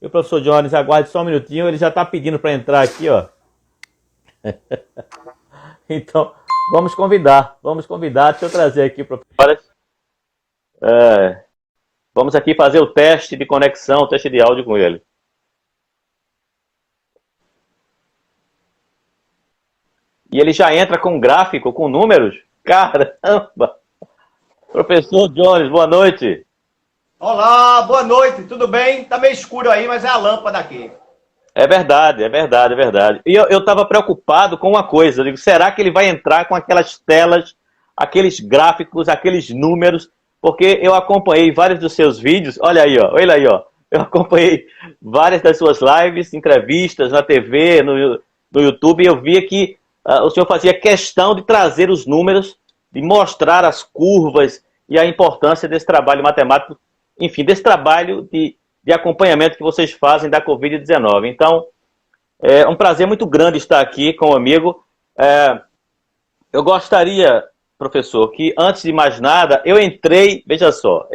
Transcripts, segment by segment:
E o professor Jones, aguarde só um minutinho, ele já está pedindo para entrar aqui, ó. Então, vamos convidar, deixa eu trazer aqui o professor. Vamos aqui fazer o teste de conexão, o teste de áudio com ele. E ele já entra com gráfico, com números. Caramba! Professor Jones, boa noite. Olá, boa noite, tudo bem? Tá meio escuro aí, mas é a lâmpada aqui. É verdade, é verdade, é verdade. E eu estava preocupado com uma coisa. Eu digo, será que ele vai entrar com aquelas telas, aqueles gráficos, aqueles números? Porque eu acompanhei vários dos seus vídeos. Olha aí, ó. Olha aí, ó. Eu acompanhei várias das suas lives, entrevistas na TV, no YouTube, e eu via que o senhor fazia questão de trazer os números, de mostrar as curvas e a importância desse trabalho matemático, enfim, desse trabalho de acompanhamento que vocês fazem da Covid-19. Então, é um prazer muito grande estar aqui com o amigo. Eu gostaria, professor, que antes de mais nada, eu entrei, veja só,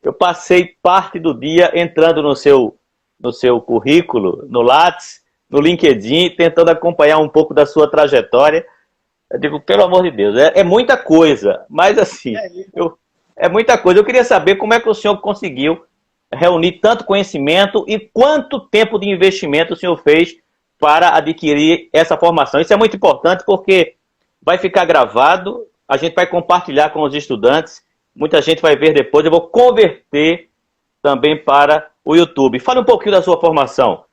eu passei parte do dia entrando no seu currículo, no Lattes, no LinkedIn, tentando acompanhar um pouco da sua trajetória. Eu digo, pelo amor de Deus, é muita coisa, mas assim, é muita coisa. Eu queria saber como é que o senhor conseguiu reunir tanto conhecimento e quanto tempo de investimento o senhor fez para adquirir essa formação. Isso é muito importante porque vai ficar gravado, a gente vai compartilhar com os estudantes, muita gente vai ver depois, eu vou converter também para o YouTube. Fale um pouquinho da sua formação,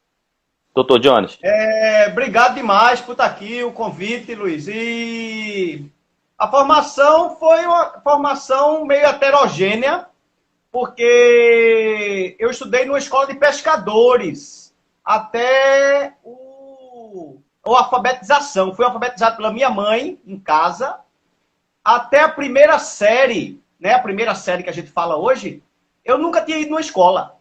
Dr. Jones. Obrigado demais por estar aqui, o convite, Luiz. E a formação foi uma formação meio heterogênea, porque eu estudei numa escola de pescadores até a alfabetização. Fui alfabetizado pela minha mãe em casa até a primeira série, né? A primeira série que a gente fala hoje, eu nunca tinha ido numa escola.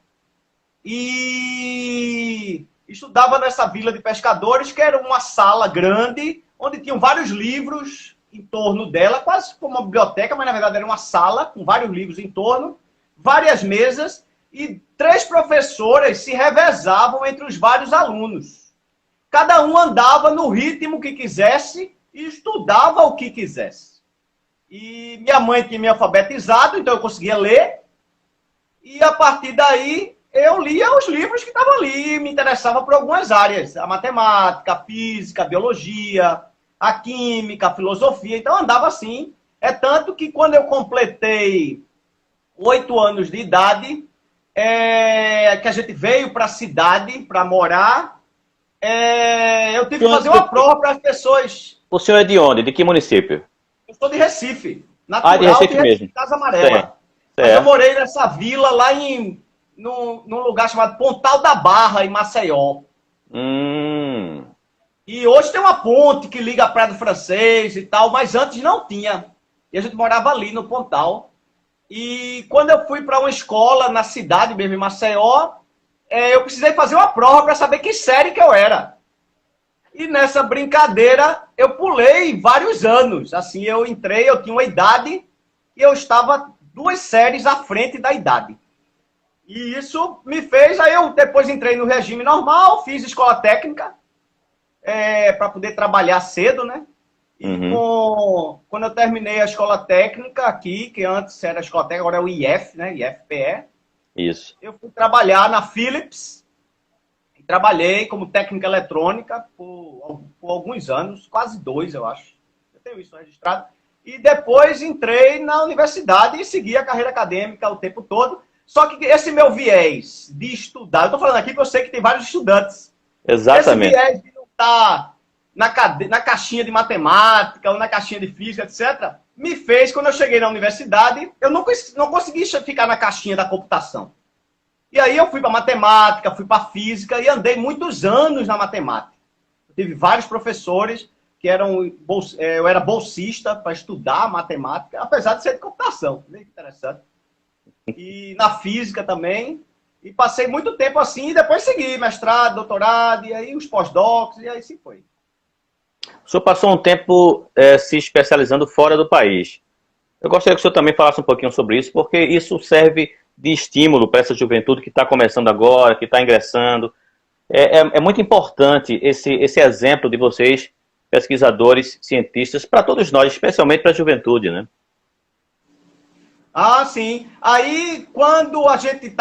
E estudava nessa vila de pescadores, que era uma sala grande, onde tinham vários livros em torno dela, quase como uma biblioteca, mas na verdade era uma sala com vários livros em torno, várias mesas, e 3 professoras se revezavam entre os vários alunos. Cada um andava no ritmo que quisesse e estudava o que quisesse. E minha mãe tinha me alfabetizado, então eu conseguia ler, e a partir daí eu lia os livros que estavam ali, me interessava por algumas áreas, a matemática, a física, a biologia, a química, a filosofia, então andava assim. É tanto que quando eu completei 8 anos de idade, que a gente veio para a cidade para morar, eu tive que fazer uma prova para as pessoas. O senhor é de onde? De que município? Eu sou de Recife, natural de Recife mesmo. Casa Amarela. Mas eu morei nessa vila lá num lugar chamado Pontal da Barra, em Maceió. E hoje tem uma ponte que liga a Praia do Francês e tal, mas antes não tinha. E a gente morava ali no Pontal. E quando eu fui para uma escola na cidade mesmo, em Maceió, eu precisei fazer uma prova para saber que série que eu era. E nessa brincadeira, eu pulei vários anos. Assim, eu entrei, eu tinha uma idade e eu estava 2 séries à frente da idade. E isso me fez, aí eu depois entrei no regime normal, fiz escola técnica, para poder trabalhar cedo, né? E quando eu terminei a escola técnica aqui, que antes era a escola técnica, agora é o IF, né? IFPE. Isso. Eu fui trabalhar na Philips, e trabalhei como técnica eletrônica por alguns anos, quase 2, eu acho. Eu tenho isso registrado. E depois entrei na universidade e segui a carreira acadêmica o tempo todo. Só que esse meu viés de estudar, eu estou falando aqui porque eu sei que tem vários estudantes. Exatamente. Esse viés de não estar na caixinha de matemática ou na caixinha de física, etc., me fez, quando eu cheguei na universidade, eu não consegui ficar na caixinha da computação. E aí eu fui para matemática, fui para física e andei muitos anos na matemática. Eu tive vários professores que eu era bolsista para estudar matemática, apesar de ser de computação. Bem interessante. E na física também. E passei muito tempo assim, e depois segui mestrado, doutorado, e aí os pós-docs, e aí sim foi. O senhor passou um tempo se especializando fora do país. Eu gostaria que o senhor também falasse um pouquinho sobre isso, porque isso serve de estímulo para essa juventude que está começando agora, que está ingressando. É muito importante esse exemplo de vocês, pesquisadores, cientistas, para todos nós, especialmente para a juventude, né? Ah, sim. Aí, quando a gente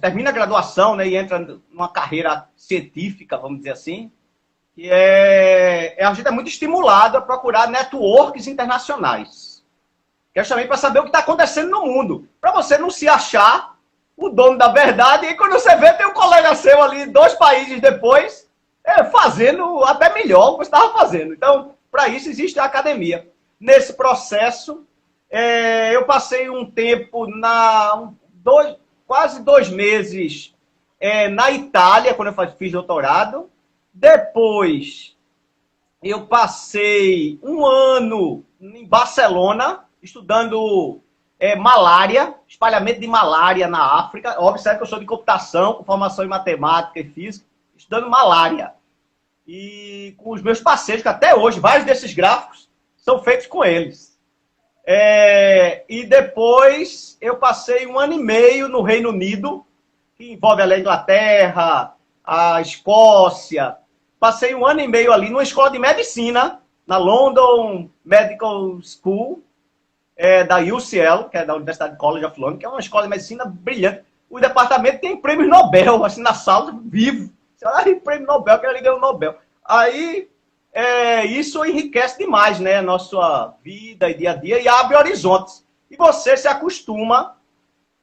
termina a graduação, né, e entra numa carreira científica, vamos dizer assim, a gente é muito estimulado a procurar networks internacionais. Que é justamente para saber o que está acontecendo no mundo. Para você não se achar o dono da verdade, e quando você vê, tem um colega seu ali, 2 países depois, fazendo até melhor o que você estava fazendo. Então, para isso existe a academia. Nesse processo, eu passei um tempo, quase 2 meses na Itália, quando eu fiz doutorado. Depois, eu passei 1 ano em Barcelona, estudando malária, espalhamento de malária na África. Observe que eu sou de computação, com formação em matemática e física, estudando malária. E com os meus parceiros, que até hoje, vários desses gráficos são feitos com eles. E depois eu passei 1 ano e meio no Reino Unido, que envolve a Inglaterra, a Escócia. Passei 1 ano e meio ali numa escola de medicina, na London Medical School, da UCL, que é da University College of London, que é uma escola de medicina brilhante. O departamento tem prêmios Nobel, assim, na sala, vivo. Você olha, prêmio Nobel, que ele ganhou o Nobel. Aí, isso enriquece demais, né, a nossa vida e dia a dia, e abre horizontes. E você se acostuma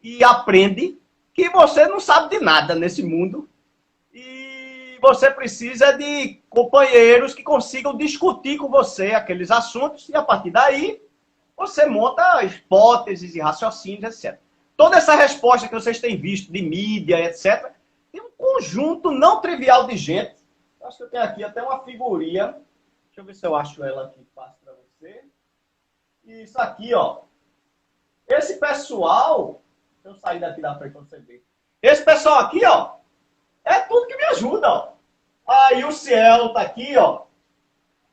e aprende que você não sabe de nada nesse mundo. E você precisa de companheiros que consigam discutir com você aqueles assuntos, e a partir daí você monta hipóteses e raciocínios, etc. Toda essa resposta que vocês têm visto de mídia, etc., tem um conjunto não trivial de gente. Acho que eu tenho aqui até uma figurinha. Deixa eu ver se eu acho ela aqui fácil para você. Isso aqui, ó. Esse pessoal... Deixa eu sair daqui da frente para você ver. Esse pessoal aqui, ó, é tudo que me ajuda, ó. Aí o Cielo tá aqui, ó.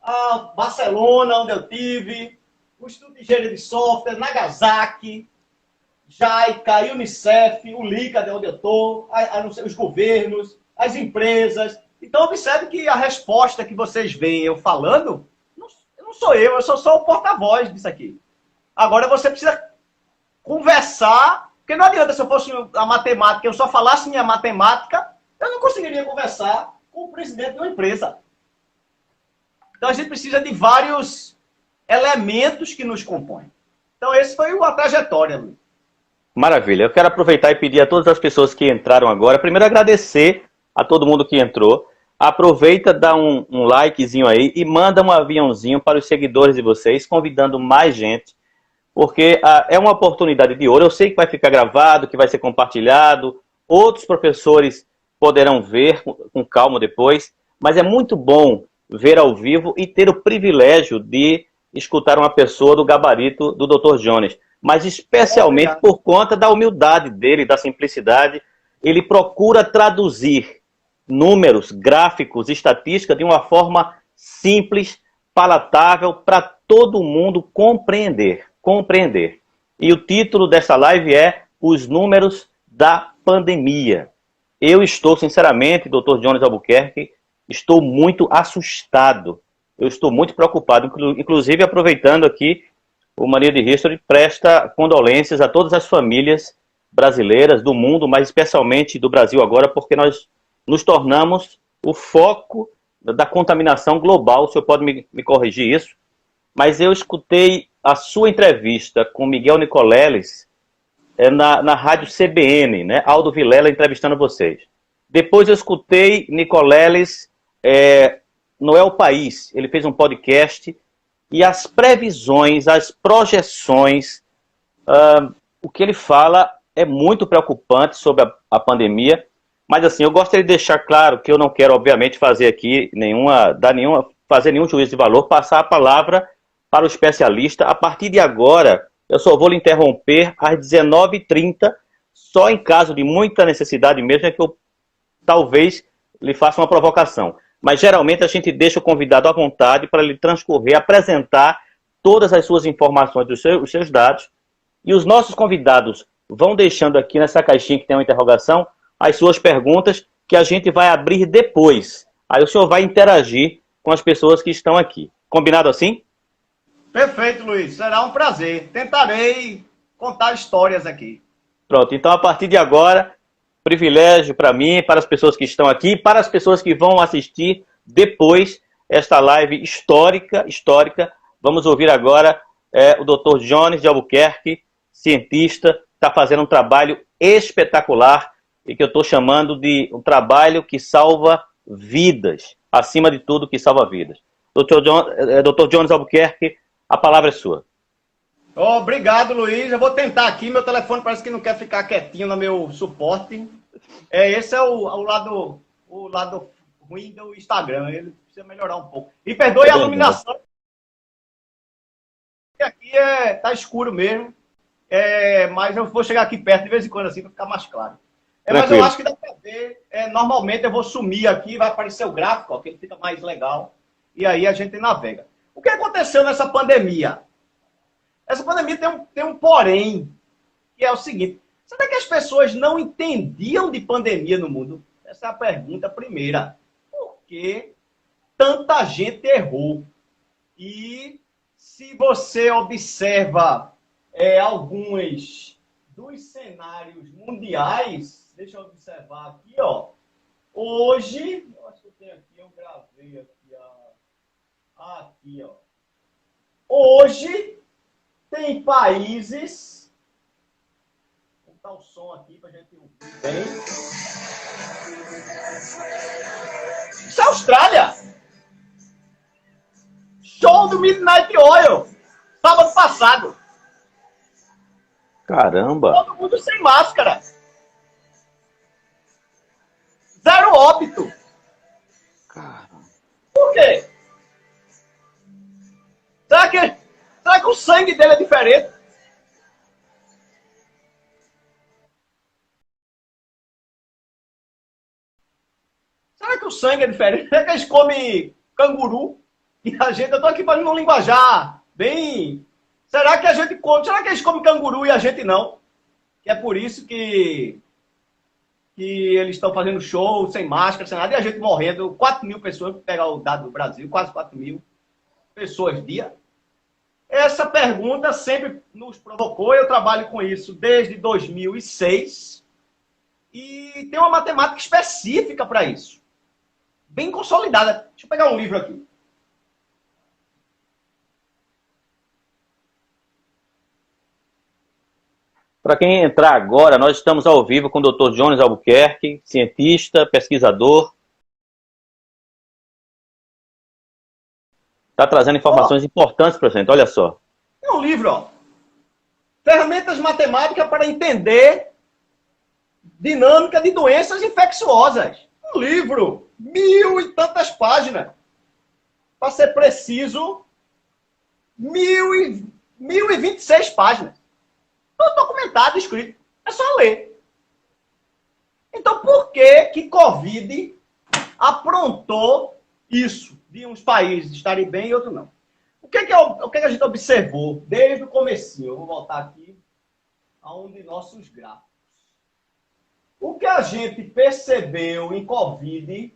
A Barcelona, onde eu tive. O Instituto de Engenharia de Software, Nagasaki, JICA, Unicef, o LICA, de onde eu estou, os governos, as empresas. Então, observe que a resposta que vocês veem eu falando, não sou eu sou só o porta-voz disso aqui. Agora, você precisa conversar, porque não adianta se eu fosse a matemática, eu só falasse minha matemática, eu não conseguiria conversar com o presidente de uma empresa. Então, a gente precisa de vários elementos que nos compõem. Então, esse foi a trajetória, Luiz. Maravilha. Eu quero aproveitar e pedir a todas as pessoas que entraram agora, primeiro agradecer a todo mundo que entrou. Aproveita, dá um likezinho aí e manda um aviãozinho para os seguidores de vocês, convidando mais gente, porque é uma oportunidade de ouro. Eu sei que vai ficar gravado, que vai ser compartilhado, outros professores poderão ver com calma depois, mas é muito bom ver ao vivo e ter o privilégio de escutar uma pessoa do gabarito do Dr. Jones, mas especialmente por conta da humildade dele, da simplicidade. Ele procura traduzir números, gráficos, estatística de uma forma simples, palatável, para todo mundo compreender. E o título dessa live é Os Números da Pandemia. Eu estou, sinceramente, Dr. Jones Albuquerque, estou muito assustado. Eu estou muito preocupado, inclusive aproveitando aqui, o Mania de History presta condolências a todas as famílias brasileiras do mundo, mas especialmente do Brasil agora, porque nós nos tornamos o foco da contaminação global. O senhor pode me corrigir isso? Mas eu escutei a sua entrevista com Miguel Nicoleles na rádio CBN, né? Aldo Vilela entrevistando vocês. Depois eu escutei Nicoleles no El País. Ele fez um podcast e as previsões, as projeções, o que ele fala é muito preocupante sobre a pandemia. Mas assim, eu gostaria de deixar claro que eu não quero, obviamente, fazer aqui fazer nenhum juízo de valor, passar a palavra para o especialista. A partir de agora, eu só vou lhe interromper às 19h30, só em caso de muita necessidade mesmo, é que eu talvez lhe faça uma provocação. Mas geralmente a gente deixa o convidado à vontade para ele transcorrer, apresentar todas as suas informações, os seus dados. E os nossos convidados vão deixando aqui nessa caixinha que tem uma interrogação as suas perguntas, que a gente vai abrir depois. Aí o senhor vai interagir com as pessoas que estão aqui. Combinado assim? Perfeito, Luiz. Será um prazer. Tentarei contar histórias aqui. Pronto, então a partir de agora, privilégio para mim, para as pessoas que estão aqui, para as pessoas que vão assistir depois esta live histórica. Vamos ouvir agora o Dr. Jones de Albuquerque, cientista, está fazendo um trabalho espetacular e que eu estou chamando de um trabalho que salva vidas, acima de tudo que salva vidas. Dr. Jones Albuquerque, a palavra é sua. Obrigado, Luiz. Eu vou tentar aqui. Meu telefone parece que não quer ficar quietinho no meu suporte. Esse é o lado ruim do Instagram. Ele precisa melhorar um pouco. E perdoe a iluminação. Aqui tá escuro mesmo. Mas eu vou chegar aqui perto de vez em quando assim para ficar mais claro. Mas eu acho que dá para ver. Normalmente eu vou sumir aqui, vai aparecer o gráfico, ó, que ele fica mais legal. E aí a gente navega. O que aconteceu nessa pandemia? Essa pandemia tem um porém, que é o seguinte. Será que as pessoas não entendiam de pandemia no mundo? Essa é a pergunta primeira. Por que tanta gente errou? E se você observa alguns dos cenários mundiais, deixa eu observar aqui, ó. Hoje, eu acho que eu tenho aqui, eu gravei aqui, aqui, ó. Hoje tem países, vou botar o som aqui pra gente ouvir bem. Isso é Austrália. Show do Midnight Oil, sábado passado. Caramba! Todo mundo sem máscara. 0 óbito. Caramba. Por quê? Será que o sangue dele é diferente? Será que o sangue é diferente? Será que eles comem canguru? E a gente, eu tô aqui fazendo um linguajar bem... Será que eles comem canguru e a gente não? Que é por isso que eles estão fazendo show sem máscara, sem nada, e a gente morrendo. 4 mil pessoas, vou pegar o dado do Brasil, quase 4 mil pessoas dia. Essa pergunta sempre nos provocou, eu trabalho com isso desde 2006, e tem uma matemática específica para isso, bem consolidada. Deixa eu pegar um livro aqui. Para quem entrar agora, nós estamos ao vivo com o Dr. Jones Albuquerque, cientista, pesquisador. Está trazendo informações importantes para a gente, olha só. É um livro, ó. Ferramentas matemáticas para entender dinâmica de doenças infecciosas. Um livro, 1000 e tantas páginas. Para ser preciso, 1026 páginas. Todo documentado, escrito. É só ler. Então, por que Covid aprontou isso de uns países estarem bem e outros não? O que a gente observou desde o comecinho? Eu vou voltar aqui a um de nossos gráficos. O que a gente percebeu em Covid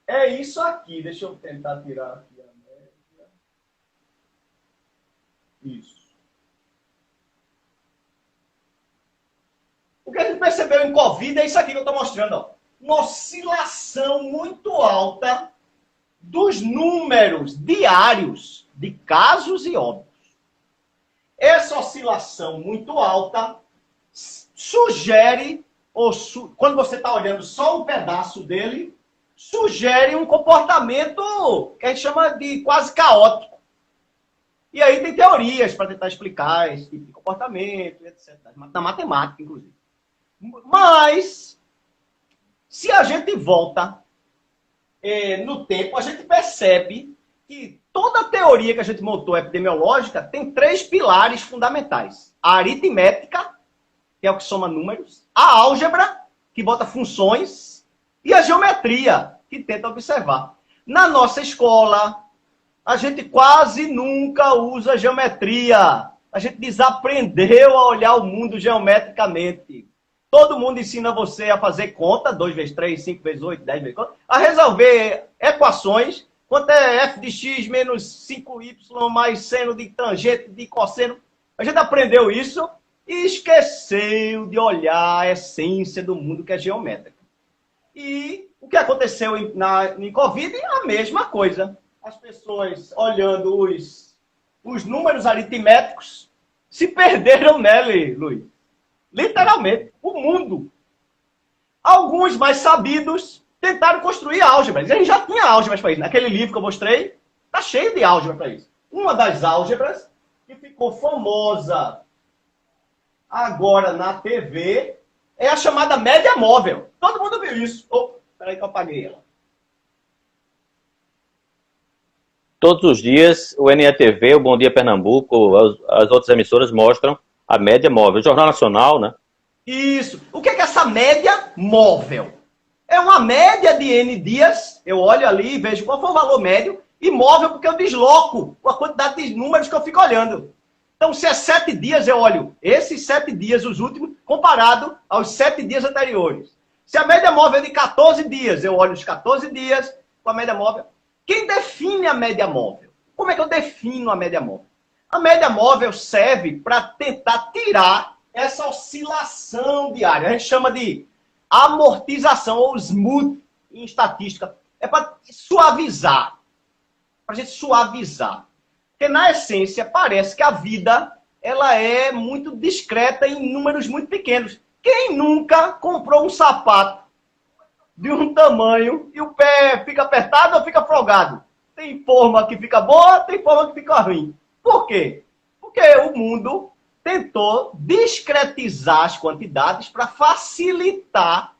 é isso aqui. Deixa eu tentar tirar aqui a média. Isso. O que a gente percebeu em Covid é isso aqui que eu estou mostrando. Ó. Uma oscilação muito alta dos números diários de casos e óbitos. Essa oscilação muito alta sugere, quando você está olhando só um pedaço dele, sugere um comportamento que a gente chama de quase caótico. E aí tem teorias para tentar explicar esse tipo de comportamento, etc. Na matemática, inclusive. Mas, se a gente volta no tempo, a gente percebe que toda a teoria que a gente montou epidemiológica tem 3 pilares fundamentais. A aritmética, que é o que soma números, a álgebra, que bota funções, e a geometria, que tenta observar. Na nossa escola, a gente quase nunca usa geometria. A gente desaprendeu a olhar o mundo geometricamente. Todo mundo ensina você a fazer conta, 2 vezes 3, 5 vezes 8, 10 vezes 4, a resolver equações, quanto é f de x menos 5y mais seno de tangente de cosseno. A gente aprendeu isso e esqueceu de olhar a essência do mundo que é geométrica. E o que aconteceu em Covid é a mesma coisa. As pessoas olhando os números aritméticos se perderam nele, Luiz. Literalmente, o mundo. Alguns mais sabidos tentaram construir álgebras. A gente já tinha álgebras para isso. Naquele livro que eu mostrei, está cheio de álgebra para isso. Uma das álgebras que ficou famosa agora na TV é a chamada média móvel. Todo mundo viu isso. Oh, peraí que eu apaguei ela. Todos os dias, o NETV, o Bom Dia Pernambuco, as outras emissoras mostram a média móvel. O Jornal Nacional, né? Isso. O que é essa média móvel? É uma média de N dias. Eu olho ali e vejo qual foi o valor médio. E móvel porque eu desloco a quantidade de números que eu fico olhando. Então, se é 7 dias, eu olho esses 7 dias, os últimos, comparado aos 7 dias anteriores. Se a média móvel é de 14 dias, eu olho os 14 dias com a média móvel. Quem define a média móvel? Como é que eu defino a média móvel? A média móvel serve para tentar tirar essa oscilação diária. A gente chama de amortização ou smooth em estatística. É para suavizar. Para a gente suavizar. Porque, na essência, parece que a vida ela é muito discreta em números muito pequenos. Quem nunca comprou um sapato de um tamanho e o pé fica apertado ou fica folgado? Tem forma que fica boa, tem forma que fica ruim. Por quê? Porque o mundo tentou discretizar as quantidades para facilitar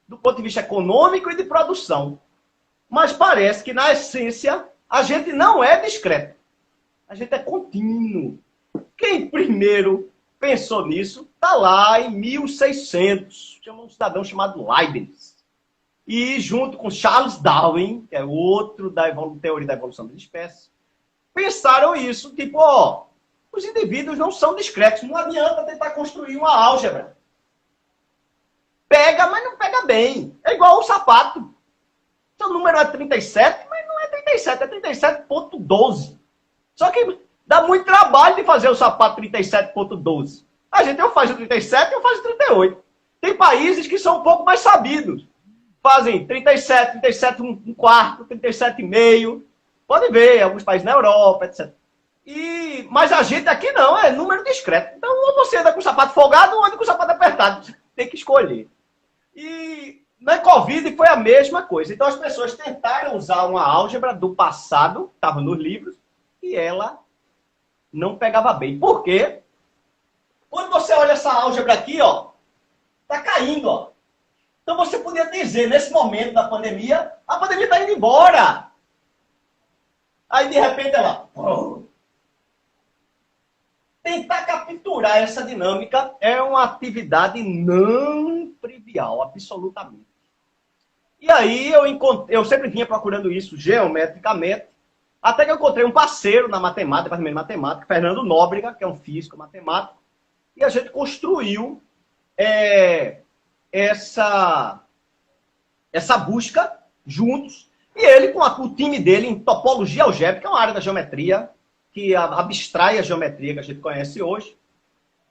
do ponto de vista econômico e de produção. Mas parece que, na essência, a gente não é discreto. A gente é contínuo. Quem primeiro pensou nisso está lá em 1600. Chama um cidadão chamado Leibniz. E junto com Charles Darwin, que é outro da teoria da evolução das espécies, pensaram isso, tipo, ó, os indivíduos não são discretos, não adianta tentar construir uma álgebra. Pega, mas não pega bem. É igual o sapato. Seu número é 37, mas não é 37, é 37,12. Só que dá muito trabalho de fazer o sapato 37,12. A gente ou faz o 37 ou faz o 38. Tem países que são um pouco mais sabidos. Fazem 37, 37, um quarto, 37,5. Pode ver, alguns países na Europa, etc. Mas a gente aqui não, é número discreto. Então, ou você anda com o sapato folgado ou anda com o sapato apertado. Tem que escolher. E na Covid foi a mesma coisa. Então, as pessoas tentaram usar uma álgebra do passado, estava nos livros, e ela não pegava bem. Por quê? Quando você olha essa álgebra aqui, ó, tá caindo, ó. Então você podia dizer, nesse momento da pandemia, a pandemia está indo embora. Aí, de repente, ela... Tentar capturar essa dinâmica é uma atividade não trivial, absolutamente. E aí eu sempre vinha procurando isso geometricamente, até que eu encontrei um parceiro na matemática, departamento de matemática, Fernando Nóbrega, que é um físico matemático, e a gente construiu essa busca juntos, e ele com o time dele em topologia algébrica, que é uma área da geometria, que abstrai a geometria que a gente conhece hoje,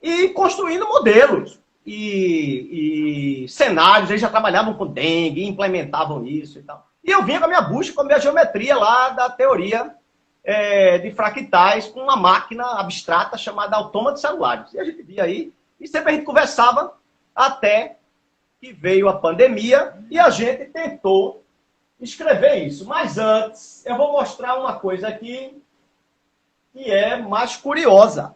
e construindo modelos e cenários. Eles já trabalhavam com dengue, implementavam isso e tal. E eu vinha com a minha busca, com a minha geometria lá da teoria de fractais, com uma máquina abstrata chamada autômatos celulares. E a gente via aí, e sempre a gente conversava até que veio a pandemia e a gente tentou escrever isso. Mas antes, eu vou mostrar uma coisa aqui que é mais curiosa.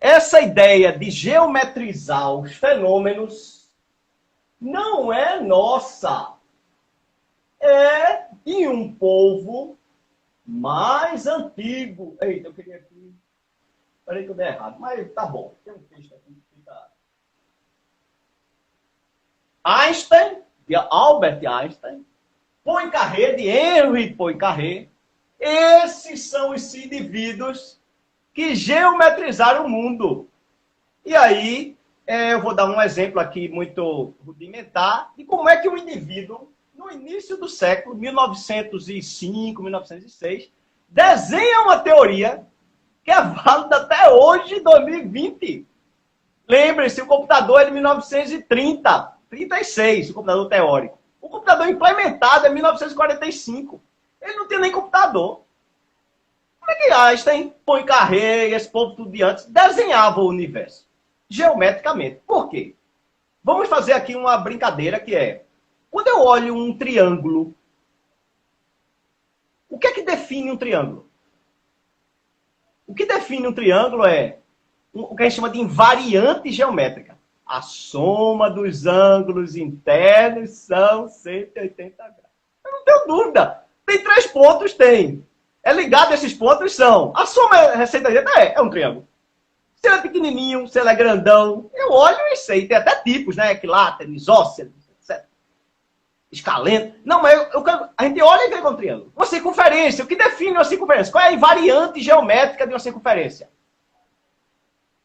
Essa ideia de geometrizar os fenômenos não é nossa. É de um povo mais antigo. Eita, eu queria aqui... Peraí que eu dei errado, mas tá bom. Tem um texto aqui que fica... Einstein, de Albert Einstein, Poincaré, de Henri Poincaré. Esses são os indivíduos que geometrizaram o mundo. E aí, eu vou dar um exemplo aqui muito rudimentar de como é que o indivíduo, no início do século, 1905, 1906, desenha uma teoria que é válida até hoje, 2020. Lembre-se, o computador é de 1930, 36, o computador teórico. O computador implementado é 1945. Ele não tinha nem computador. Como é que Einstein, Poincaré, esse povo tudo de antes, desenhava o universo? Geometricamente. Por quê? Vamos fazer aqui uma brincadeira que é, quando eu olho um triângulo, o que é que define um triângulo? O que define um triângulo é o que a gente chama de invariante geométrica. A soma dos ângulos internos são 180 graus. Eu não tenho dúvida. Tem 3 pontos? Tem. É ligado a esses pontos? São. A soma é 180? É um triângulo. Se ele é pequenininho, se ele é grandão, eu olho e sei. Tem até tipos, né? Equilátero, isósceles, etc. Escaleno. Não, mas a gente olha e vê com um triângulo. Uma circunferência. O que define uma circunferência? Qual é a invariante geométrica de uma circunferência?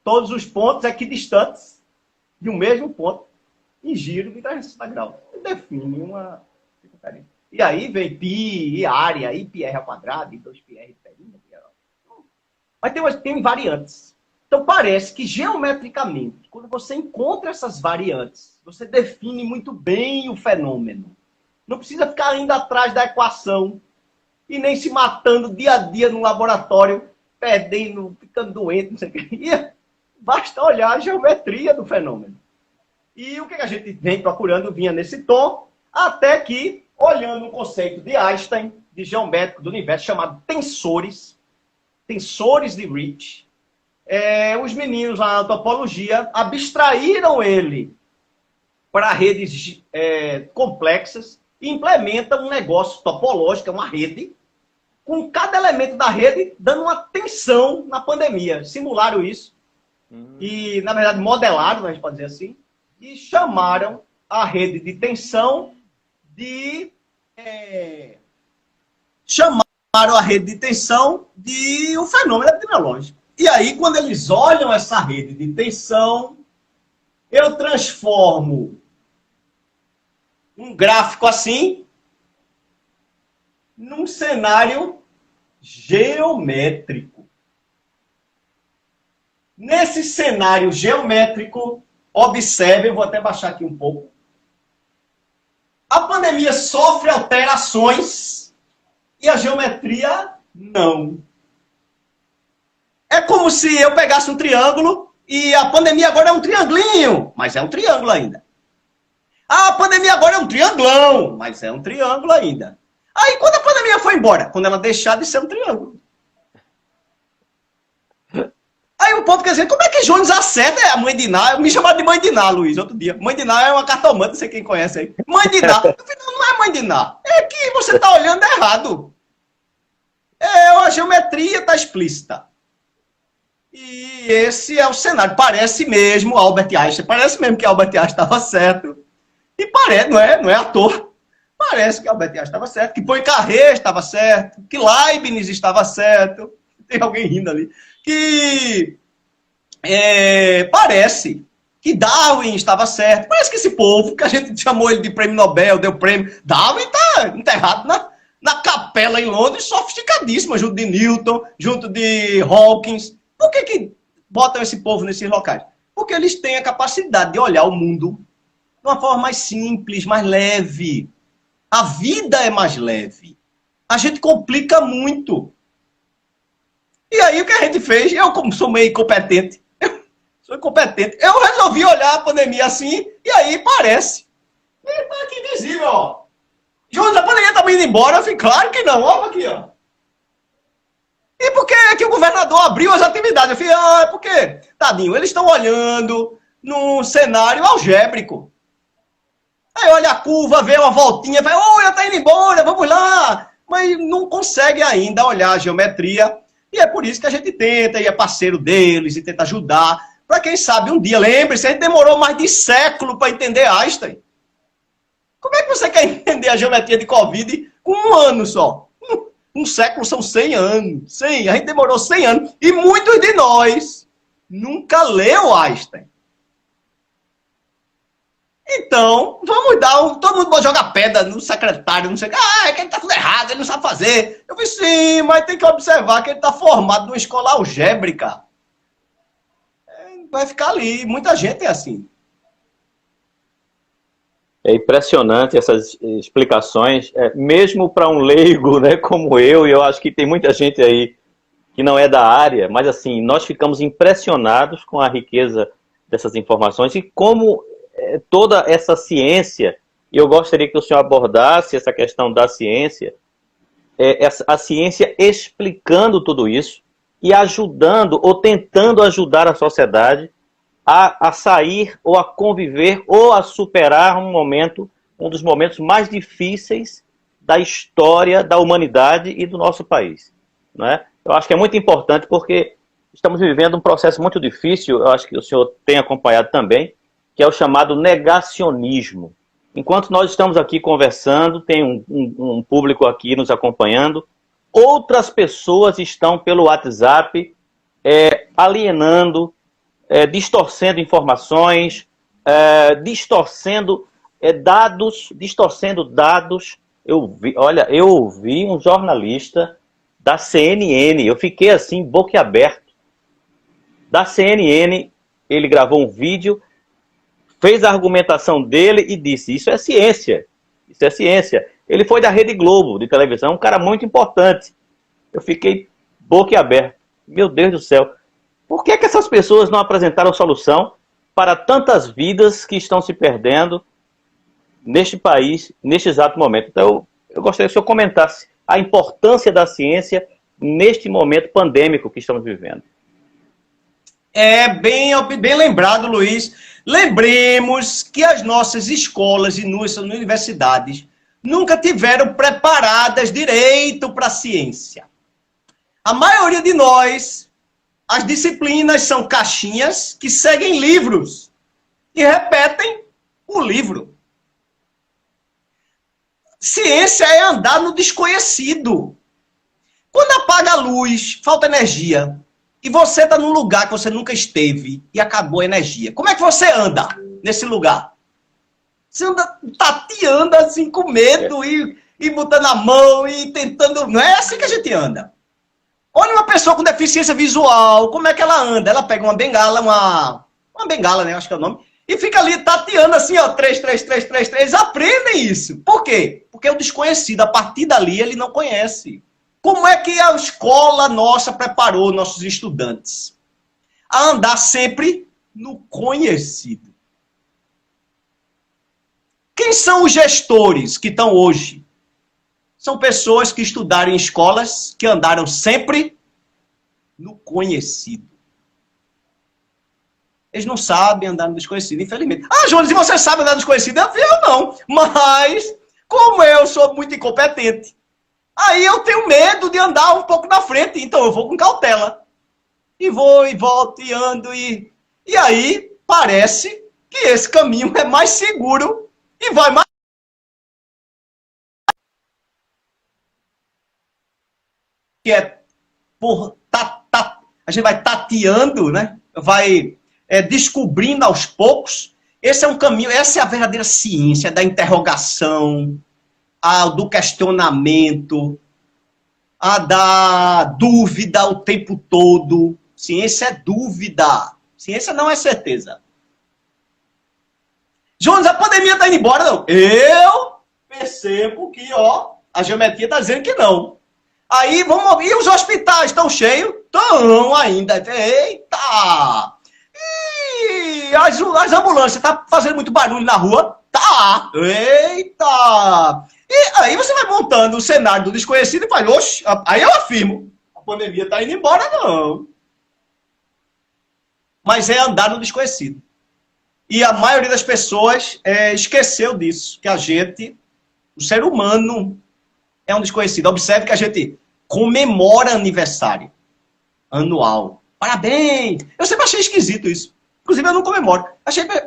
Todos os pontos equidistantes de um mesmo ponto em giro de 360 graus. Define uma circunferência. E aí vem π, e área, e πr ao quadrado, e 2πr. Mas tem invariantes. Então parece que geometricamente, quando você encontra essas variantes, você define muito bem o fenômeno. Não precisa ficar indo atrás da equação e nem se matando dia a dia no laboratório, perdendo, ficando doente, não sei o que. Basta olhar a geometria do fenômeno. E o que a gente vem procurando vinha nesse tom, até que, olhando o conceito de Einstein, de geométrico do universo, chamado tensores de Ricci, os meninos lá na topologia abstraíram ele para redes complexas e implementam um negócio topológico, uma rede, com cada elemento da rede dando uma tensão na pandemia. Simularam isso. E, na verdade, modelaram, a gente pode dizer assim, e chamaram a rede de tensão de um fenômeno epidemiológico. E aí, quando eles olham essa rede de tensão, eu transformo um gráfico assim num cenário geométrico. Nesse cenário geométrico, observe, eu vou até baixar aqui um pouco, a pandemia sofre alterações e a geometria não. É como se eu pegasse um triângulo e a pandemia agora é um triangulinho, mas é um triângulo ainda. A pandemia agora é um triangulão, mas é um triângulo ainda. Aí quando a pandemia foi embora? Quando ela deixar de ser um triângulo. Aí o povo quer dizer, como é que Jones acerta a mãe de Ná? Me chamaram de mãe de Ná, Luiz, outro dia. Mãe de Ná é uma cartomante, não sei quem conhece aí. Mãe de Ná. Não é mãe de Ná. É que você está olhando errado. A geometria está explícita. E esse é o cenário. Parece mesmo Albert Einstein. Parece mesmo que Albert Einstein estava certo. E parece, não é à toa. Parece que Albert Einstein estava certo. Que Poincaré estava certo. Que Leibniz estava certo. Tem alguém rindo ali. Que parece que Darwin estava certo. Parece que esse povo, que a gente chamou ele de prêmio Nobel, deu prêmio, Darwin está enterrado na capela em Londres, sofisticadíssima, junto de Newton, junto de Hawkins. Por que botam esse povo nesses locais? Porque eles têm a capacidade de olhar o mundo de uma forma mais simples, mais leve. A vida é mais leve. A gente complica muito. E aí o que a gente fez? Eu, como sou meio incompetente, eu resolvi olhar a pandemia assim, e aí parece. Está aqui visível, ó. Jones, a pandemia está indo embora? Eu falei, claro que não, olha aqui, ó. E por que que o governador abriu as atividades? Eu falei, é porque, tadinho, eles estão olhando num cenário algébrico. Aí olha a curva, vê uma voltinha, vai, olha, está indo embora, vamos lá. Mas não consegue ainda olhar a geometria. E é por isso que a gente tenta, e é parceiro deles, e tenta ajudar. Para quem sabe um dia, lembre-se, a gente demorou mais de século para entender Einstein. Como é que você quer entender a geometria de Covid com 1 ano só? Um século são 100 anos. 100, a gente demorou 100 anos. E muitos de nós nunca leu Einstein. Então, vamos dar todo mundo pode jogar pedra no secretário, não sei o que. É que ele tá tudo errado, ele não sabe fazer. Eu disse, sim, mas tem que observar que ele tá formado numa escola algébrica. Vai ficar ali. Muita gente é assim. É impressionante essas explicações, mesmo para um leigo, né, como eu, e eu acho que tem muita gente aí que não é da área, mas assim, nós ficamos impressionados com a riqueza dessas informações e como toda essa ciência, e eu gostaria que o senhor abordasse essa questão da ciência, a ciência explicando tudo isso e ajudando ou tentando ajudar a sociedade a sair ou a conviver ou a superar um dos momentos mais difíceis da história da humanidade e do nosso país, não é? Eu acho que é muito importante porque estamos vivendo um processo muito difícil, eu acho que o senhor tem acompanhado também, que é o chamado negacionismo. Enquanto nós estamos aqui conversando, tem um público aqui nos acompanhando, outras pessoas estão pelo WhatsApp alienando, distorcendo informações, distorcendo dados. Eu ouvi um jornalista da CNN, eu fiquei assim, boquiaberto. Da CNN, ele gravou um vídeo, fez a argumentação dele e disse, isso é ciência, isso é ciência. Ele foi da Rede Globo, de televisão, um cara muito importante. Eu fiquei boquiaberto. Meu Deus do céu. Por que essas pessoas não apresentaram solução para tantas vidas que estão se perdendo neste país, neste exato momento? Então, eu gostaria que o senhor comentasse a importância da ciência neste momento pandêmico que estamos vivendo. Bem lembrado, Luiz. Lembremos que as nossas escolas e nossas universidades nunca tiveram preparadas direito para a ciência. A maioria de nós, as disciplinas são caixinhas que seguem livros e repetem o livro. Ciência é andar no desconhecido. Quando apaga a luz, falta energia, e você está num lugar que você nunca esteve e acabou a energia, como é que você anda nesse lugar? Você anda tateando assim com medo e botando a mão e tentando... Não é assim que a gente anda. Olha uma pessoa com deficiência visual, como é que ela anda? Ela pega uma bengala, uma bengala, né? Acho que é o nome. E fica ali tateando assim, ó, 3, 3, 3, 3, 3. Aprendem isso. Por quê? Porque é o desconhecido. A partir dali, ele não conhece. Como é que a escola nossa preparou nossos estudantes? A andar sempre no conhecido. Quem são os gestores que estão hoje? São pessoas que estudaram em escolas, que andaram sempre no conhecido. Eles não sabem andar no desconhecido, infelizmente. Ah, Jonas, e você sabe andar no desconhecido? Eu não. Mas, como eu sou muito incompetente, aí eu tenho medo de andar um pouco na frente, então eu vou com cautela. E vou, e volto, e ando, e aí parece que esse caminho é mais seguro e vai mais... Que a gente vai tateando, né? Vai descobrindo aos poucos. Esse é um caminho, essa é a verdadeira ciência da interrogação, do questionamento, a da dúvida o tempo todo. Ciência é dúvida. Ciência não é certeza. Jonas, a pandemia está indo embora, não? Eu percebo que, a geometria está dizendo que não. Aí, e os hospitais estão cheios? Estão ainda. Eita! E as ambulâncias, tá fazendo muito barulho na rua? Tá! Eita! E aí você vai montando o cenário do desconhecido e fala, oxe, aí eu afirmo, a pandemia está indo embora, não. Mas é andar no desconhecido. E a maioria das pessoas esqueceu disso, que o ser humano é um desconhecido. Observe que a gente comemora aniversário anual. Parabéns! Eu sempre achei esquisito isso. Inclusive, eu não comemoro.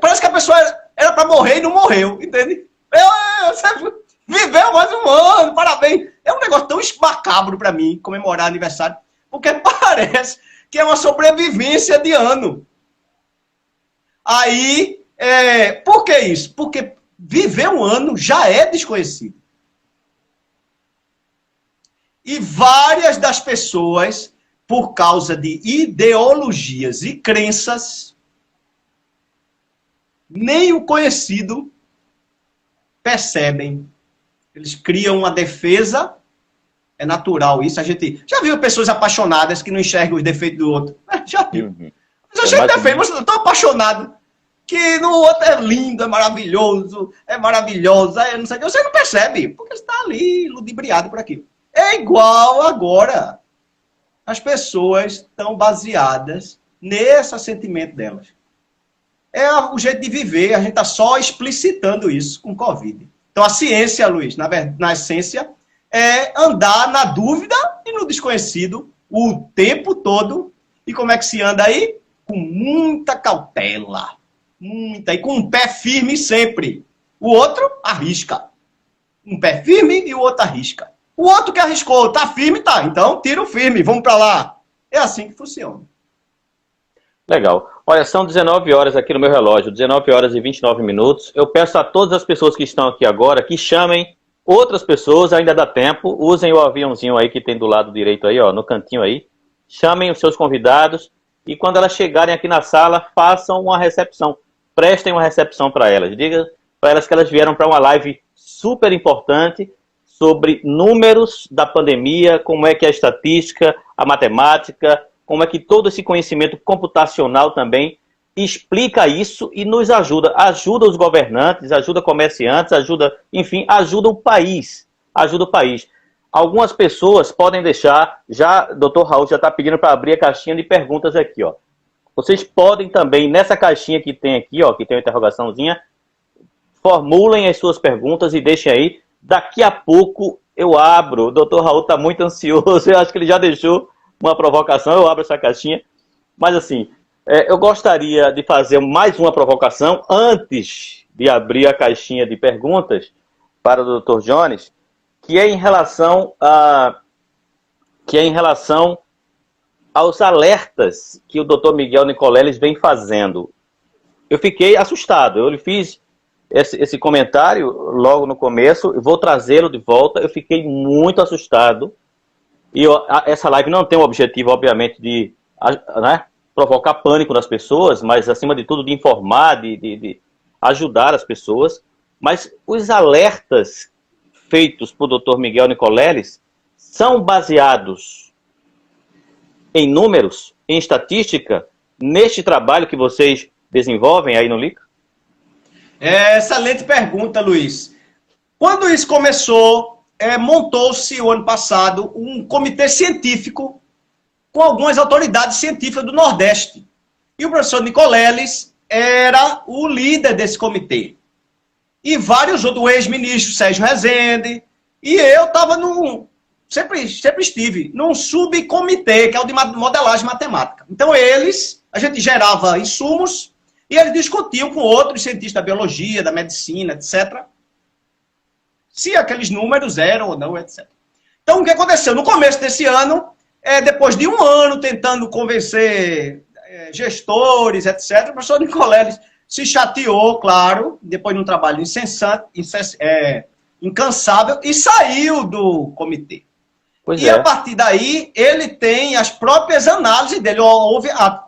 Parece que a pessoa era para morrer e não morreu, entende? Viveu mais um ano, parabéns. É um negócio tão macabro para mim, comemorar aniversário, porque parece que é uma sobrevivência de ano. Aí, por que isso? Porque viver um ano já é desconhecido. E várias das pessoas, por causa de ideologias e crenças, nem o conhecido percebem. Eles criam uma defesa, é natural isso. A gente já viu pessoas apaixonadas que não enxergam os defeitos do outro. Já viu. Mas eu cheio de defeito, mas eu estou apaixonado. Que no outro é lindo, é maravilhoso, é maravilhosa, é não sei o que. Você não percebe, porque você está ali ludibriado por aquilo. É igual agora. As pessoas estão baseadas nesse sentimento delas. É o jeito de viver, a gente está só explicitando isso com Covid. Então a ciência, Luiz, na essência, é andar na dúvida e no desconhecido o tempo todo. E como é que se anda aí? Com muita cautela. Muita. E com um pé firme sempre. O outro arrisca. Um pé firme e o outro arrisca. O outro que arriscou, tá firme, tá. Então, tira o firme, vamos para lá. É assim que funciona. Legal. Olha, são 19 horas aqui no meu relógio, 19 horas e 29 minutos. Eu peço a todas as pessoas que estão aqui agora que chamem outras pessoas, ainda dá tempo. Usem o aviãozinho aí que tem do lado direito aí, ó, no cantinho aí. Chamem os seus convidados e quando elas chegarem aqui na sala, façam uma recepção. Prestem uma recepção para elas. Diga para elas que elas vieram para uma live super importante sobre números da pandemia, como é que é a estatística, a matemática, como é que todo esse conhecimento computacional também explica isso e nos ajuda. Ajuda os governantes, ajuda comerciantes, ajuda, enfim, ajuda o país. Ajuda o país. Algumas pessoas podem deixar, já, Dr. Raul já está pedindo para abrir a caixinha de perguntas aqui, ó. Vocês podem também, nessa caixinha que tem aqui, ó, que tem uma interrogaçãozinha, formulem as suas perguntas e deixem aí. Daqui a pouco eu abro. O Dr. Raul está muito ansioso. Eu acho que ele já deixou uma provocação. Eu abro essa caixinha. Mas assim, eu gostaria de fazer mais uma provocação antes de abrir a caixinha de perguntas para o Dr. Jones, que é em relação aos alertas que o Dr. Miguel Nicoleles vem fazendo. Eu fiquei assustado. Eu lhe fiz esse comentário logo no começo, eu vou trazê-lo de volta. Eu fiquei muito assustado. E essa live não tem o objetivo, obviamente, de provocar pânico nas pessoas, mas, acima de tudo, de informar, de ajudar as pessoas. Mas os alertas feitos por Dr. Miguel Nicoleles são baseados em números, em estatística, neste trabalho que vocês desenvolvem aí no LICA? Excelente pergunta, Luiz. Quando isso começou, montou-se o ano passado um comitê científico com algumas autoridades científicas do Nordeste. E o professor Nicoleles era o líder desse comitê. E vários outros, o ex-ministro Sérgio Rezende, e eu estava sempre estive num subcomitê, que é o de modelagem matemática. Então a gente gerava insumos, e eles discutiam com outros cientistas da biologia, da medicina, etc., se aqueles números eram ou não, etc. Então, o que aconteceu? No começo desse ano, depois de um ano tentando convencer gestores, etc., o professor Nicoleles se chateou, claro, depois de um trabalho incansável, e saiu do comitê. A partir daí, ele tem as próprias análises dele.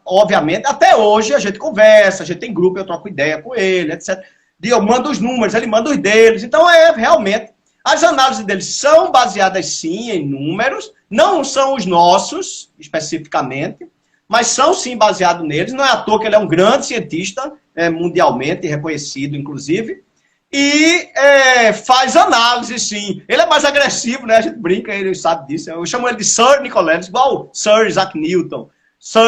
Obviamente, até hoje a gente conversa, a gente tem grupo, eu troco ideia com ele, etc. Eu mando os números, ele manda os deles. Então, realmente, as análises dele são baseadas, sim, em números. Não são os nossos, especificamente, mas são, sim, baseados neles. Não é à toa que ele é um grande cientista, mundialmente reconhecido, inclusive. E faz análise, sim. Ele é mais agressivo, né? A gente brinca, ele sabe disso. Eu chamo ele de Sir Nicoleles, igual Sir Isaac Newton, Sir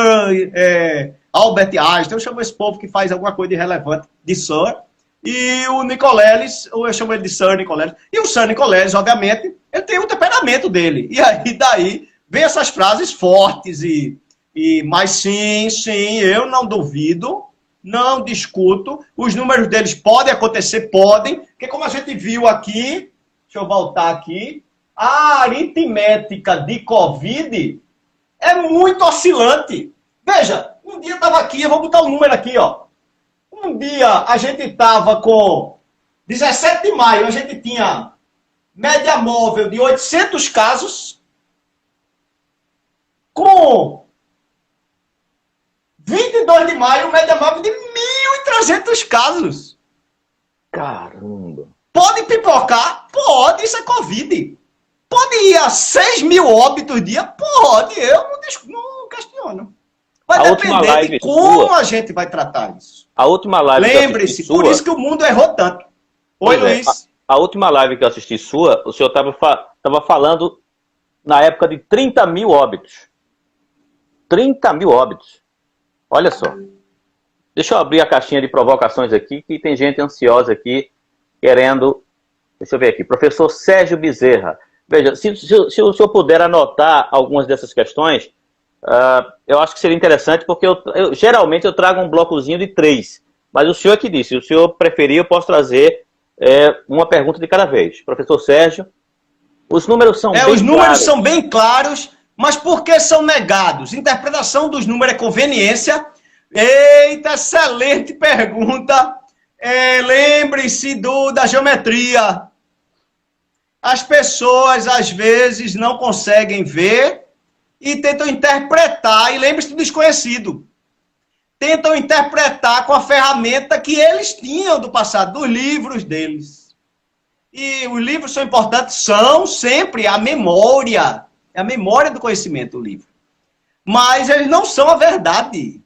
Albert Einstein. Eu chamo esse povo que faz alguma coisa de relevante de Sir. E o Nicoleles, eu chamo ele de Sir Nicoleles. E o Sir Nicoleles, obviamente, ele tem o temperamento dele. E aí, daí, vem essas frases fortes. Mas sim, eu não duvido. Não discuto, os números deles podem acontecer, podem, porque como a gente viu aqui, Deixa eu voltar aqui. A aritmética de Covid é muito oscilante. Veja, um dia estava aqui, eu vou botar um número aqui, ó. Um dia a gente estava com 17 de maio, a gente tinha média móvel de 800 casos, com 22 de maio, média móvel de 1.300 casos. Caramba. Pode pipocar? Pode, isso é Covid. Pode ir a 6 mil óbitos dia? Pode, eu não questiono. Vai depender de como a gente vai tratar isso. A última live Lembre-se, por isso que o mundo errou tanto. Oi, Luiz. A última live que eu assisti sua, o senhor estava falando na época de 30 mil óbitos. 30 mil óbitos. Olha só. Deixa eu abrir a caixinha de provocações aqui, que tem gente ansiosa aqui, querendo... Deixa eu ver aqui. Professor Sérgio Bezerra. Veja, se o senhor puder anotar algumas dessas questões, eu acho que seria interessante, porque geralmente eu trago um blocozinho de 3. Mas o senhor que disse, se o senhor preferir, eu posso trazer uma pergunta de cada vez. Professor Sérgio, os números são bem claros. Os números são bem claros, mas por que são negados? Interpretação dos números é conveniência. Eita, excelente pergunta. Lembre-se da geometria. As pessoas, às vezes, não conseguem ver e tentam interpretar. E lembre-se do desconhecido. Tentam interpretar com a ferramenta que eles tinham do passado, dos livros deles. E os livros são importantes? São sempre a memória. É a memória do conhecimento, o livro. Mas eles não são a verdade.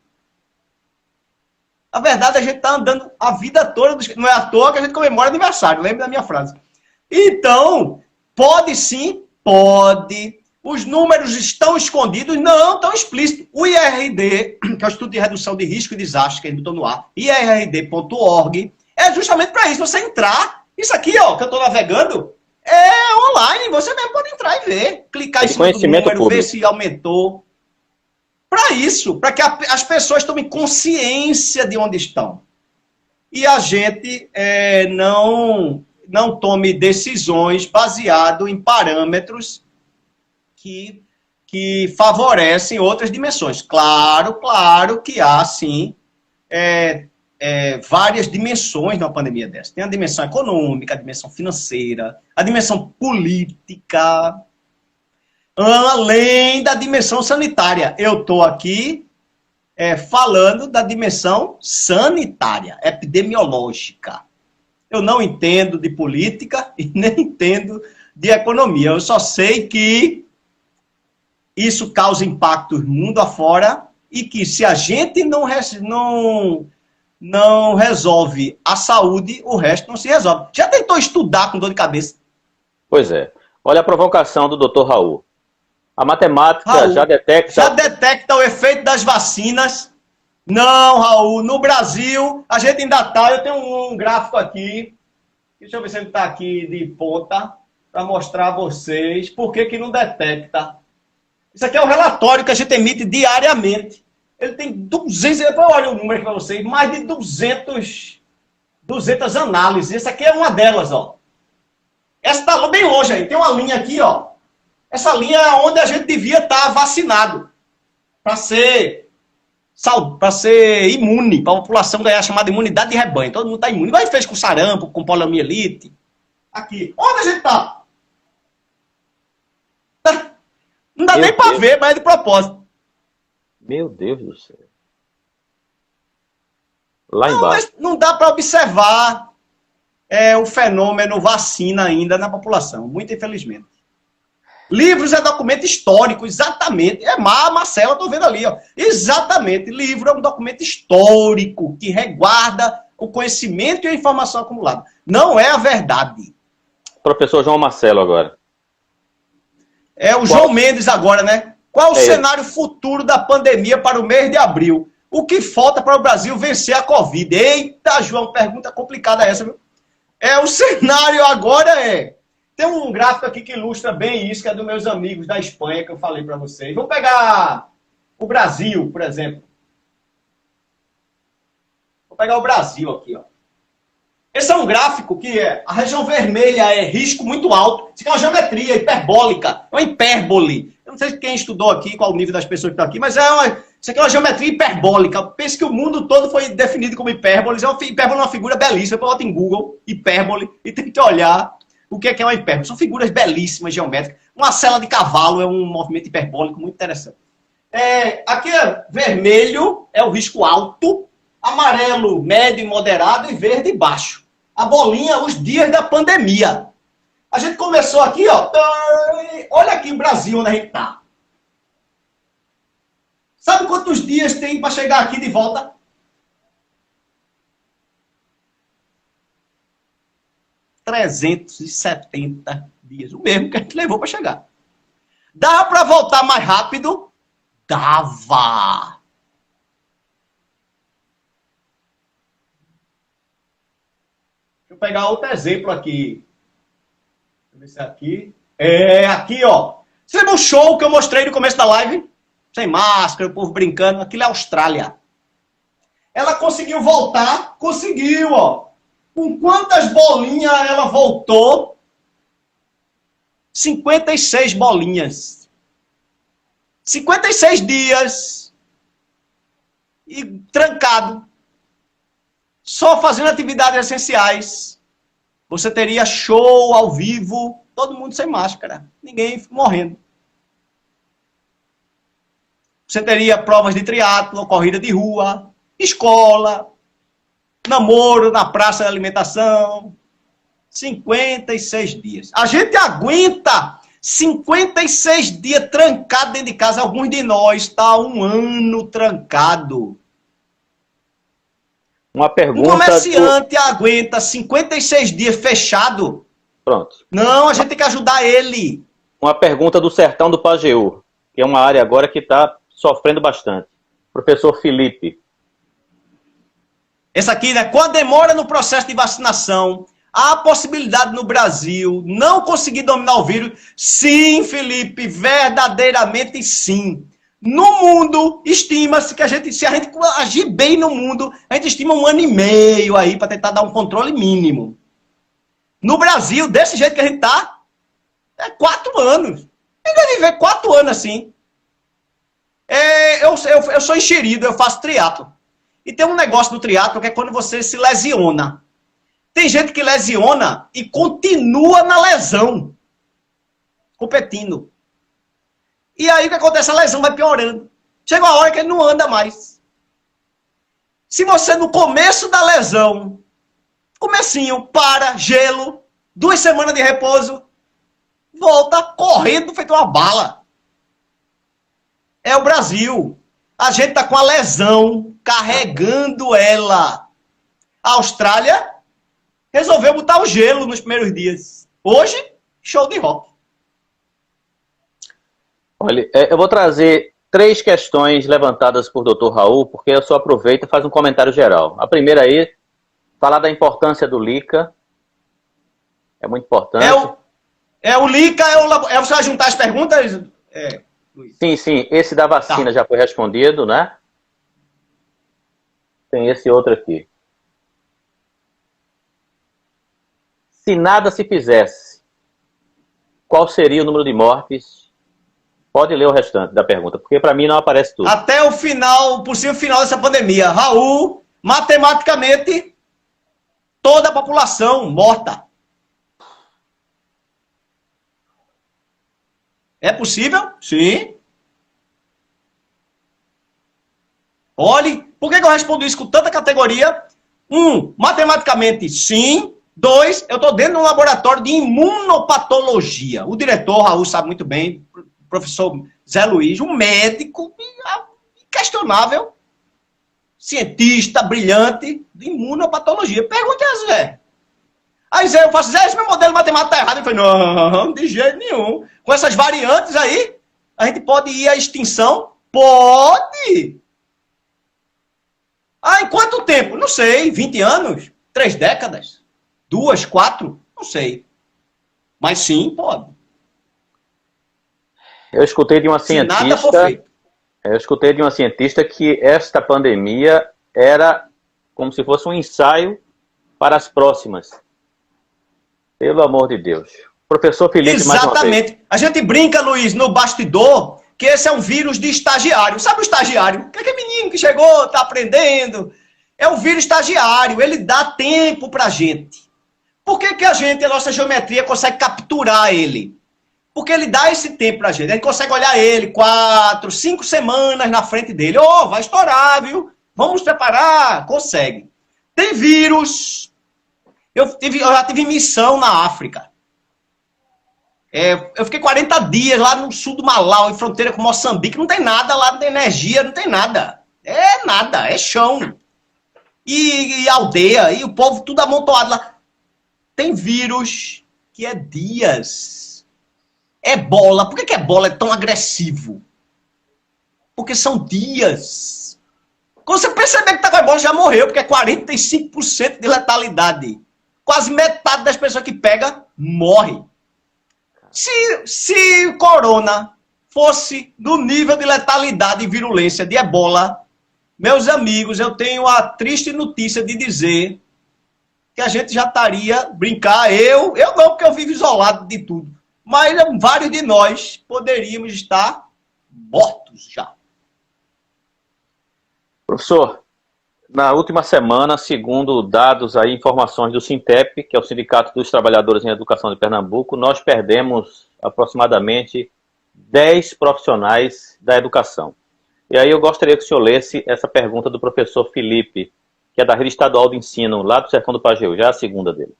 A verdade, a gente está andando a vida toda. Não é à toa que a gente comemora aniversário. Lembra da minha frase. Então, pode sim, pode. Os números estão escondidos? Não, estão explícitos. O IRD, que é o Instituto de Redução de Risco e Desastre, que a gente botou no ar, ird.org, é justamente para isso. Você entrar, isso aqui, ó, que eu estou navegando, é online. Você mesmo pode entrar e ver. Clicar em cima do número, ver se aumentou. Para isso, para que as pessoas tomem consciência de onde estão. E a gente não tome decisões baseado em parâmetros que favorecem outras dimensões. Claro que há, sim, várias dimensões numa pandemia dessa. Tem a dimensão econômica, a dimensão financeira, a dimensão política, além da dimensão sanitária. Eu estou aqui falando da dimensão sanitária, epidemiológica. Eu não entendo de política e nem entendo de economia. Eu só sei que isso causa impactos mundo afora e que se a gente não resolve a saúde, o resto não se resolve. Já tentou estudar com dor de cabeça? Pois é. Olha a provocação do Dr. Raul. A matemática Raul, já detecta o efeito das vacinas. Não, Raul, no Brasil, a gente ainda está... Eu tenho um gráfico aqui, deixa eu ver se ele está aqui de ponta, para mostrar a vocês por que não detecta. Isso aqui é um relatório que a gente emite diariamente. Ele tem 200... Eu olho o número aqui para vocês, mais de 200 análises. Essa aqui é uma delas, ó. Essa está bem longe aí. Tem uma linha aqui, ó. Essa linha é onde a gente devia estar vacinado. Para ser imune, para a população ganhar a chamada imunidade de rebanho. Todo mundo está imune. Vai fez com sarampo, com poliomielite. Aqui. Onde a gente está? Não dá nem para ver, mas é de propósito. Meu Deus do céu. Lá embaixo. Não dá para observar o fenômeno vacina ainda na população, muito infelizmente. Livros é documento histórico, exatamente. Marcela, estou vendo ali, ó. Exatamente. Livro é um documento histórico que reguarda o conhecimento e a informação acumulada. Não é a verdade. Professor João Marcelo agora. João Mendes agora, né? Qual o cenário futuro da pandemia para o mês de abril? O que falta para o Brasil vencer a Covid? Eita, João, pergunta complicada essa, viu? O cenário agora Tem um gráfico aqui que ilustra bem isso, que é dos meus amigos da Espanha, que eu falei para vocês. Vamos pegar o Brasil, por exemplo. Vou pegar o Brasil aqui, ó. Esse é um gráfico que a região vermelha é risco muito alto. Isso aqui é uma geometria hiperbólica, é uma hipérbole. Eu não sei quem estudou aqui, qual o nível das pessoas que estão aqui, mas isso aqui é uma geometria hiperbólica. Pense que o mundo todo foi definido como hipérbole. Hipérbole é uma figura belíssima. Bota em Google, hipérbole, e tem que olhar o que é uma hipérbole. São figuras belíssimas, geométricas. Uma sela de cavalo é um movimento hiperbólico muito interessante. Aqui é vermelho, é o risco alto, amarelo, médio e moderado, e verde baixo. A bolinha, os dias da pandemia. A gente começou aqui, ó. Olha aqui o Brasil, onde a gente tá. Sabe quantos dias tem para chegar aqui de volta? 370 dias. O mesmo que a gente levou para chegar. Dá para voltar mais rápido? Dava. Deixa eu pegar outro exemplo aqui. Deixa eu ver se é aqui. Aqui, ó. Você lembra o show que eu mostrei no começo da live? Sem máscara, o povo brincando. Aquilo é Austrália. Ela conseguiu voltar? Conseguiu, ó. Com quantas bolinhas ela voltou? 56 bolinhas. 56 dias. E trancado. Só fazendo atividades essenciais. Você teria show ao vivo, todo mundo sem máscara, ninguém morrendo. Você teria provas de triatlo, corrida de rua, escola, namoro na praça de alimentação. 56 dias. A gente aguenta 56 dias trancado dentro de casa. Alguns de nós está 1 ano trancado. Uma pergunta. Um comerciante aguenta 56 dias fechado? Pronto. Não, a gente tem que ajudar ele. Uma pergunta do Sertão do Pajeú, que é uma área agora que está sofrendo bastante. Professor Felipe. Essa aqui, né? Com a demora no processo de vacinação, há a possibilidade no Brasil não conseguir dominar o vírus? Sim, Felipe, verdadeiramente sim. No mundo, estima-se que se a gente agir bem no mundo, a gente estima 1 ano e meio aí para tentar dar um controle mínimo. No Brasil, desse jeito que a gente tá, é 4 anos. Ninguém vai viver 4 anos assim. Eu sou enxerido, eu faço triatlo. E tem um negócio do triatlo que é quando você se lesiona. Tem gente que lesiona e continua na lesão, competindo. E aí o que acontece? A lesão vai piorando. Chega uma hora que ele não anda mais. Se você no começo da lesão, comecinho, para, gelo, 2 semanas de repouso, volta correndo feito uma bala. É o Brasil. A gente tá com a lesão, carregando ela. A Austrália resolveu botar o gelo nos primeiros dias. Hoje, show de rock. Olha, eu vou trazer 3 questões levantadas por Dr. Raul, porque eu só aproveito e faço um comentário geral. A primeira aí, falar da importância do LICA. É muito importante. O LICA, você vai juntar as perguntas? Luiz. Sim. Esse da vacina já foi respondido, né? Tem esse outro aqui. Se nada se fizesse, qual seria o número de mortes? Pode ler o restante da pergunta, porque para mim não aparece tudo. Até o possível final dessa pandemia. Raul, matematicamente, toda a população morta. É possível? Sim. Olhe, por que eu respondo isso com tanta categoria? 1, matematicamente, sim. 2, eu estou dentro de um laboratório de imunopatologia. O diretor, Raul, sabe muito bem, o professor Zé Luiz, um médico inquestionável, cientista brilhante de imunopatologia. Pergunte a Zé. Aí Zé, eu faço, Zé, esse meu modelo matemático está errado. Ele falou, não, de jeito nenhum. Com essas variantes aí, a gente pode ir à extinção? Pode! Em quanto tempo? Não sei, 20 anos? 3 décadas? 2, 4? Não sei. Mas sim, pode. Eu escutei de uma cientista. Nada for feito. Eu escutei de uma cientista que esta pandemia era como se fosse um ensaio para as próximas. Pelo amor de Deus. Professor Felipe, exatamente. Mais uma vez. A gente brinca, Luiz, no bastidor, que esse é um vírus de estagiário. Sabe o estagiário? Aquele menino que chegou, está aprendendo. É um vírus estagiário, ele dá tempo para a gente. Por que que a nossa geometria consegue capturar ele? Porque ele dá esse tempo para a gente consegue olhar ele 4, 5 semanas na frente dele. Vai estourar, viu? Vamos preparar. Consegue. Tem vírus. Eu já tive missão na África. Eu fiquei 40 dias lá no sul do Malau, em fronteira com Moçambique. Não tem nada lá, não tem energia, não tem nada. É nada, é chão. E aldeia, e o povo tudo amontoado lá. Tem vírus que é dias. Ebola. Por que ebola é tão agressivo? Porque são dias. Quando você perceber que está com ebola, já morreu, porque é 45% de letalidade. Quase metade das pessoas que pega, morre. Se corona fosse do nível de letalidade e virulência de ebola, meus amigos, eu tenho a triste notícia de dizer que a gente já estaria eu não, porque eu vivo isolado de tudo, mas vários de nós poderíamos estar mortos já. Professor, na última semana, segundo dados aí, informações do Sintep, que é o Sindicato dos Trabalhadores em Educação de Pernambuco, nós perdemos aproximadamente 10 profissionais da educação. E aí eu gostaria que o senhor lesse essa pergunta do professor Felipe, que é da Rede Estadual de Ensino, lá do Sertão do Pajeú, já é a segunda dele.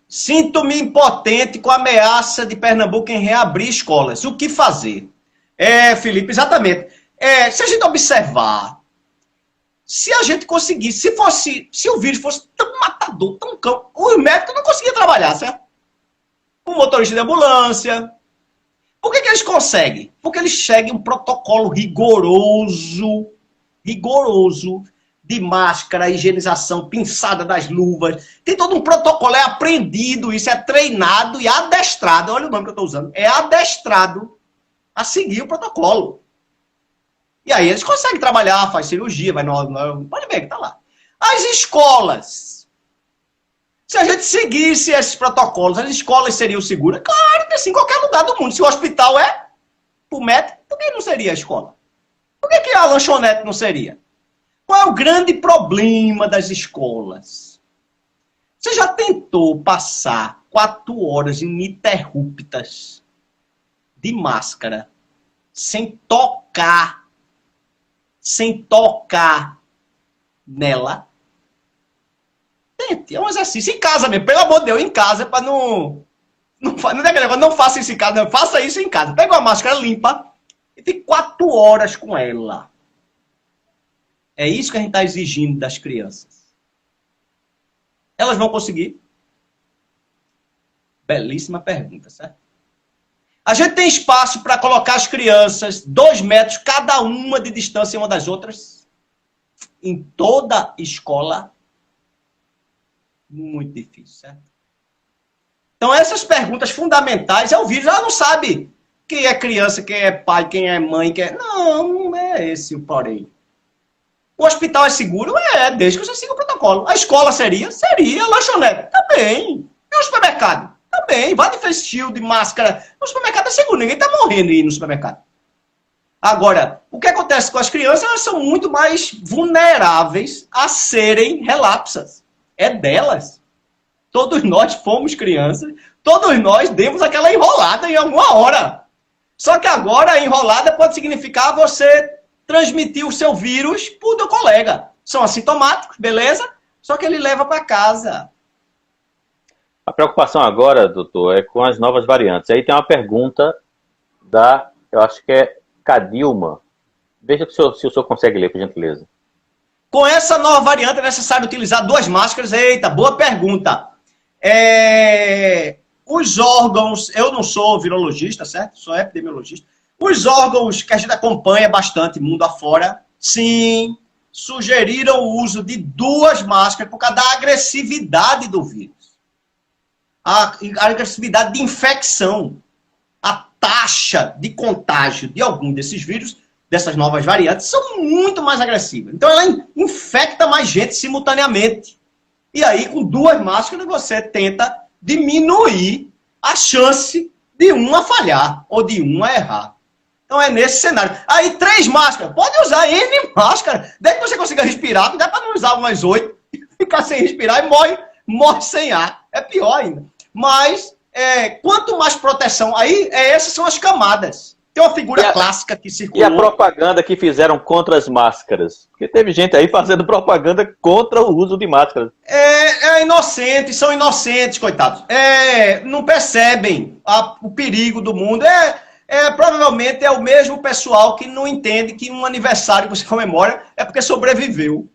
Sinto-me impotente com a ameaça de Pernambuco em reabrir escolas. O que fazer? Felipe, exatamente. Se a gente observar, se a gente conseguisse, se o vírus fosse tão matador, tão cão, os médicos não conseguiam trabalhar, certo? O motorista de ambulância. Por que eles conseguem? Porque eles seguem um protocolo rigoroso de máscara, higienização, pinçada das luvas. Tem todo um protocolo, é aprendido, isso é treinado e adestrado. Olha o nome que eu estou usando. É adestrado a seguir o protocolo. E aí eles conseguem trabalhar, faz cirurgia, vai pode ver que está lá. As escolas. Se a gente seguisse esses protocolos, as escolas seriam seguras? Claro que assim, em qualquer lugar do mundo. Se o hospital é pro médico, por que não seria a escola? Por que a lanchonete não seria? Qual é o grande problema das escolas? Você já tentou passar 4 horas ininterruptas de máscara sem tocar nela? Tente, é um exercício em casa mesmo, pelo amor de Deus, em casa, para não é aquele negócio, não faça isso em casa, não, faça isso em casa. Pega uma máscara limpa e fique 4 horas com ela. É isso que a gente está exigindo das crianças. Elas vão conseguir? Belíssima pergunta, certo? A gente tem espaço para colocar as crianças 2 metros, cada uma de distância uma das outras? Em toda escola? Muito difícil, certo? Então, essas perguntas fundamentais, o vírus, ela não sabe quem é criança, quem é pai, quem é mãe, Não é esse o porém. O hospital é seguro? Desde que você siga o protocolo. A escola seria? Seria. A lanchonete? Também. E o supermercado? Também. Vai de face shield, de máscara. O supermercado é seguro. Ninguém está morrendo aí no supermercado. Agora, o que acontece com as crianças? Elas são muito mais vulneráveis a serem relapsas. É delas. Todos nós fomos crianças. Todos nós demos aquela enrolada em alguma hora. Só que agora a enrolada pode significar você transmitir o seu vírus para o teu colega. São assintomáticos, beleza? Só que ele leva para casa. A preocupação agora, doutor, é com as novas variantes. Aí tem uma pergunta eu acho que é Cadilma. Veja se o senhor consegue ler, por gentileza. Com essa nova variante é necessário utilizar 2 máscaras? Eita, boa pergunta. Os órgãos, eu não sou virologista, certo? Sou epidemiologista. Os órgãos que a gente acompanha bastante mundo afora, sim, sugeriram o uso de 2 máscaras por causa da agressividade do vírus. A agressividade de infecção. A taxa de contágio de algum desses vírus, dessas novas variantes, são muito mais agressivas. Então ela infecta mais gente simultaneamente. E aí, com 2 máscaras, você tenta diminuir a chance de uma falhar ou de uma errar. Então é nesse cenário. Aí 3 máscaras. Pode usar N máscaras. Desde que você consiga respirar, dá para não usar umas 8, ficar sem respirar e morre sem ar. É pior ainda. Mas, quanto mais proteção, aí essas são as camadas. Tem uma figura clássica que circulou. E a propaganda que fizeram contra as máscaras? Porque teve gente aí fazendo propaganda contra o uso de máscaras. Inocentes, são inocentes, coitados. Não percebem o perigo do mundo. Provavelmente é o mesmo pessoal que não entende que um aniversário que você comemora é porque sobreviveu.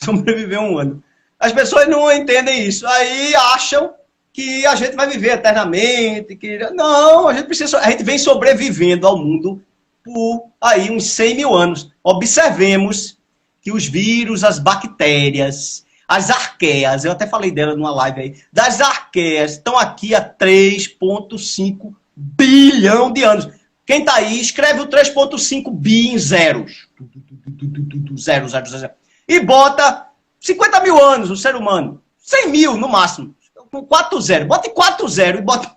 Sobreviveu um ano. As pessoas não entendem isso. Aí acham que a gente vai viver eternamente. Não, a gente vem sobrevivendo ao mundo por aí uns 100 mil anos. Observemos que os vírus, as bactérias, as arqueias, eu até falei dela numa live aí, das arqueias estão aqui há 3,5 bilhão de anos. Quem tá aí, escreve o 3,5 bi em zeros. Zero. E bota 50 mil anos o ser humano. 100 mil no máximo. Com 4 0. Bota 4 0 e bota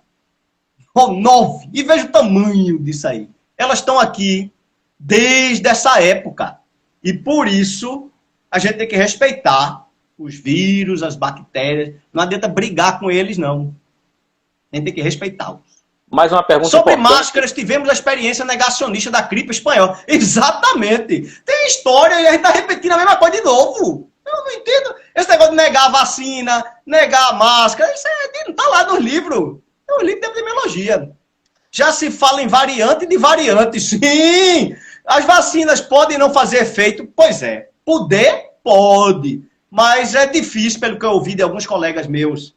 9. E veja o tamanho disso aí. Elas estão aqui desde essa época. E por isso a gente tem que respeitar os vírus, as bactérias. Não adianta brigar com eles, não. A gente tem que respeitá-los. Mais uma pergunta sobre importante. máscaras, tivemos a experiência negacionista da gripe espanhola. Exatamente. Tem história e a gente está repetindo a mesma coisa de novo. Eu não entendo. Esse negócio de negar a vacina, negar a máscara, isso não está lá nos livros. É um livro de epidemiologia. Já se fala em variante de variante. Sim! As vacinas podem não fazer efeito? Pois é. Poder? Pode. Mas é difícil, pelo que eu ouvi de alguns colegas meus,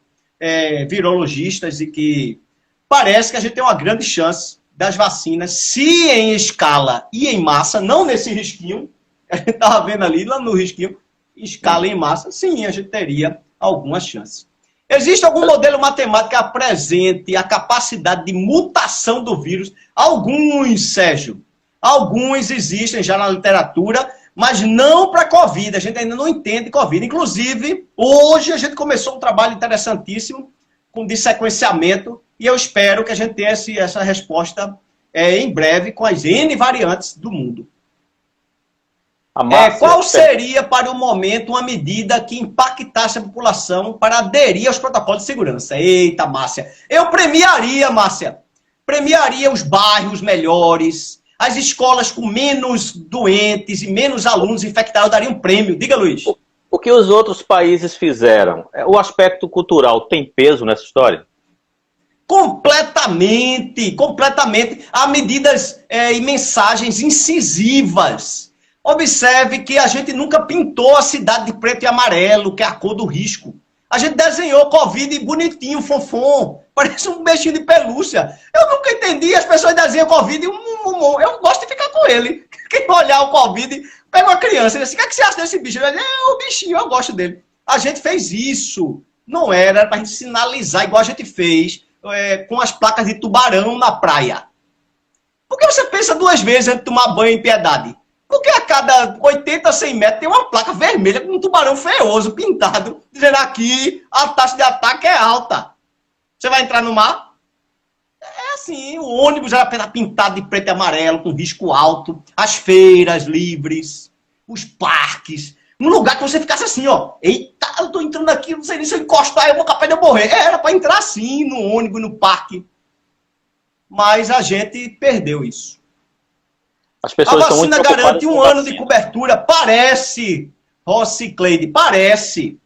virologistas, e que parece que a gente tem uma grande chance das vacinas, se em escala e em massa, não nesse risquinho, a gente estava vendo ali, lá no risquinho, escala e em massa, sim, a gente teria alguma chance. Existe algum modelo matemático que apresente a capacidade de mutação do vírus? Alguns, Sérgio. Alguns existem já na literatura, mas não para Covid. A gente ainda não entende Covid. Inclusive, hoje a gente começou um trabalho interessantíssimo de sequenciamento e eu espero que a gente tenha essa resposta em breve com as N variantes do mundo. Qual seria, para o momento, uma medida que impactasse a população para aderir aos protocolos de segurança? Eita, Márcia. Eu premiaria, Márcia. Premiaria os bairros melhores, as escolas com menos doentes e menos alunos infectados, daria um prêmio. Diga, Luiz. O que os outros países fizeram? O aspecto cultural tem peso nessa história? Completamente, completamente. Há medidas e mensagens incisivas. Observe que a gente nunca pintou a cidade de preto e amarelo, que é a cor do risco. A gente desenhou Covid bonitinho, fonfon, parece um bichinho de pelúcia. Eu nunca entendi, as pessoas desenham Covid, eu gosto de ficar com ele. Quem olhar o Covid, pega uma criança e diz assim, o que, é que você acha desse bicho? Ele diz, o bichinho, eu gosto dele. A gente fez isso. Não era para a gente sinalizar, igual a gente fez com as placas de tubarão na praia. Por que você pensa 2 vezes antes de tomar banho em Piedade? Porque a cada 80, 100 metros tem uma placa vermelha com um tubarão feioso, pintado, dizendo aqui a taxa de ataque é alta. Você vai entrar no mar? É assim, o ônibus era apenas pintado de preto e amarelo, com risco alto, as feiras livres, os parques, um lugar que você ficasse assim, ó, eita, eu tô entrando aqui, não sei nem se eu encostar, eu vou capaz de eu morrer. Era para entrar assim, no ônibus, no parque. Mas a gente perdeu isso. As pessoas a vacina garante 1 ano de cobertura. Parece, Rocicleide, parece,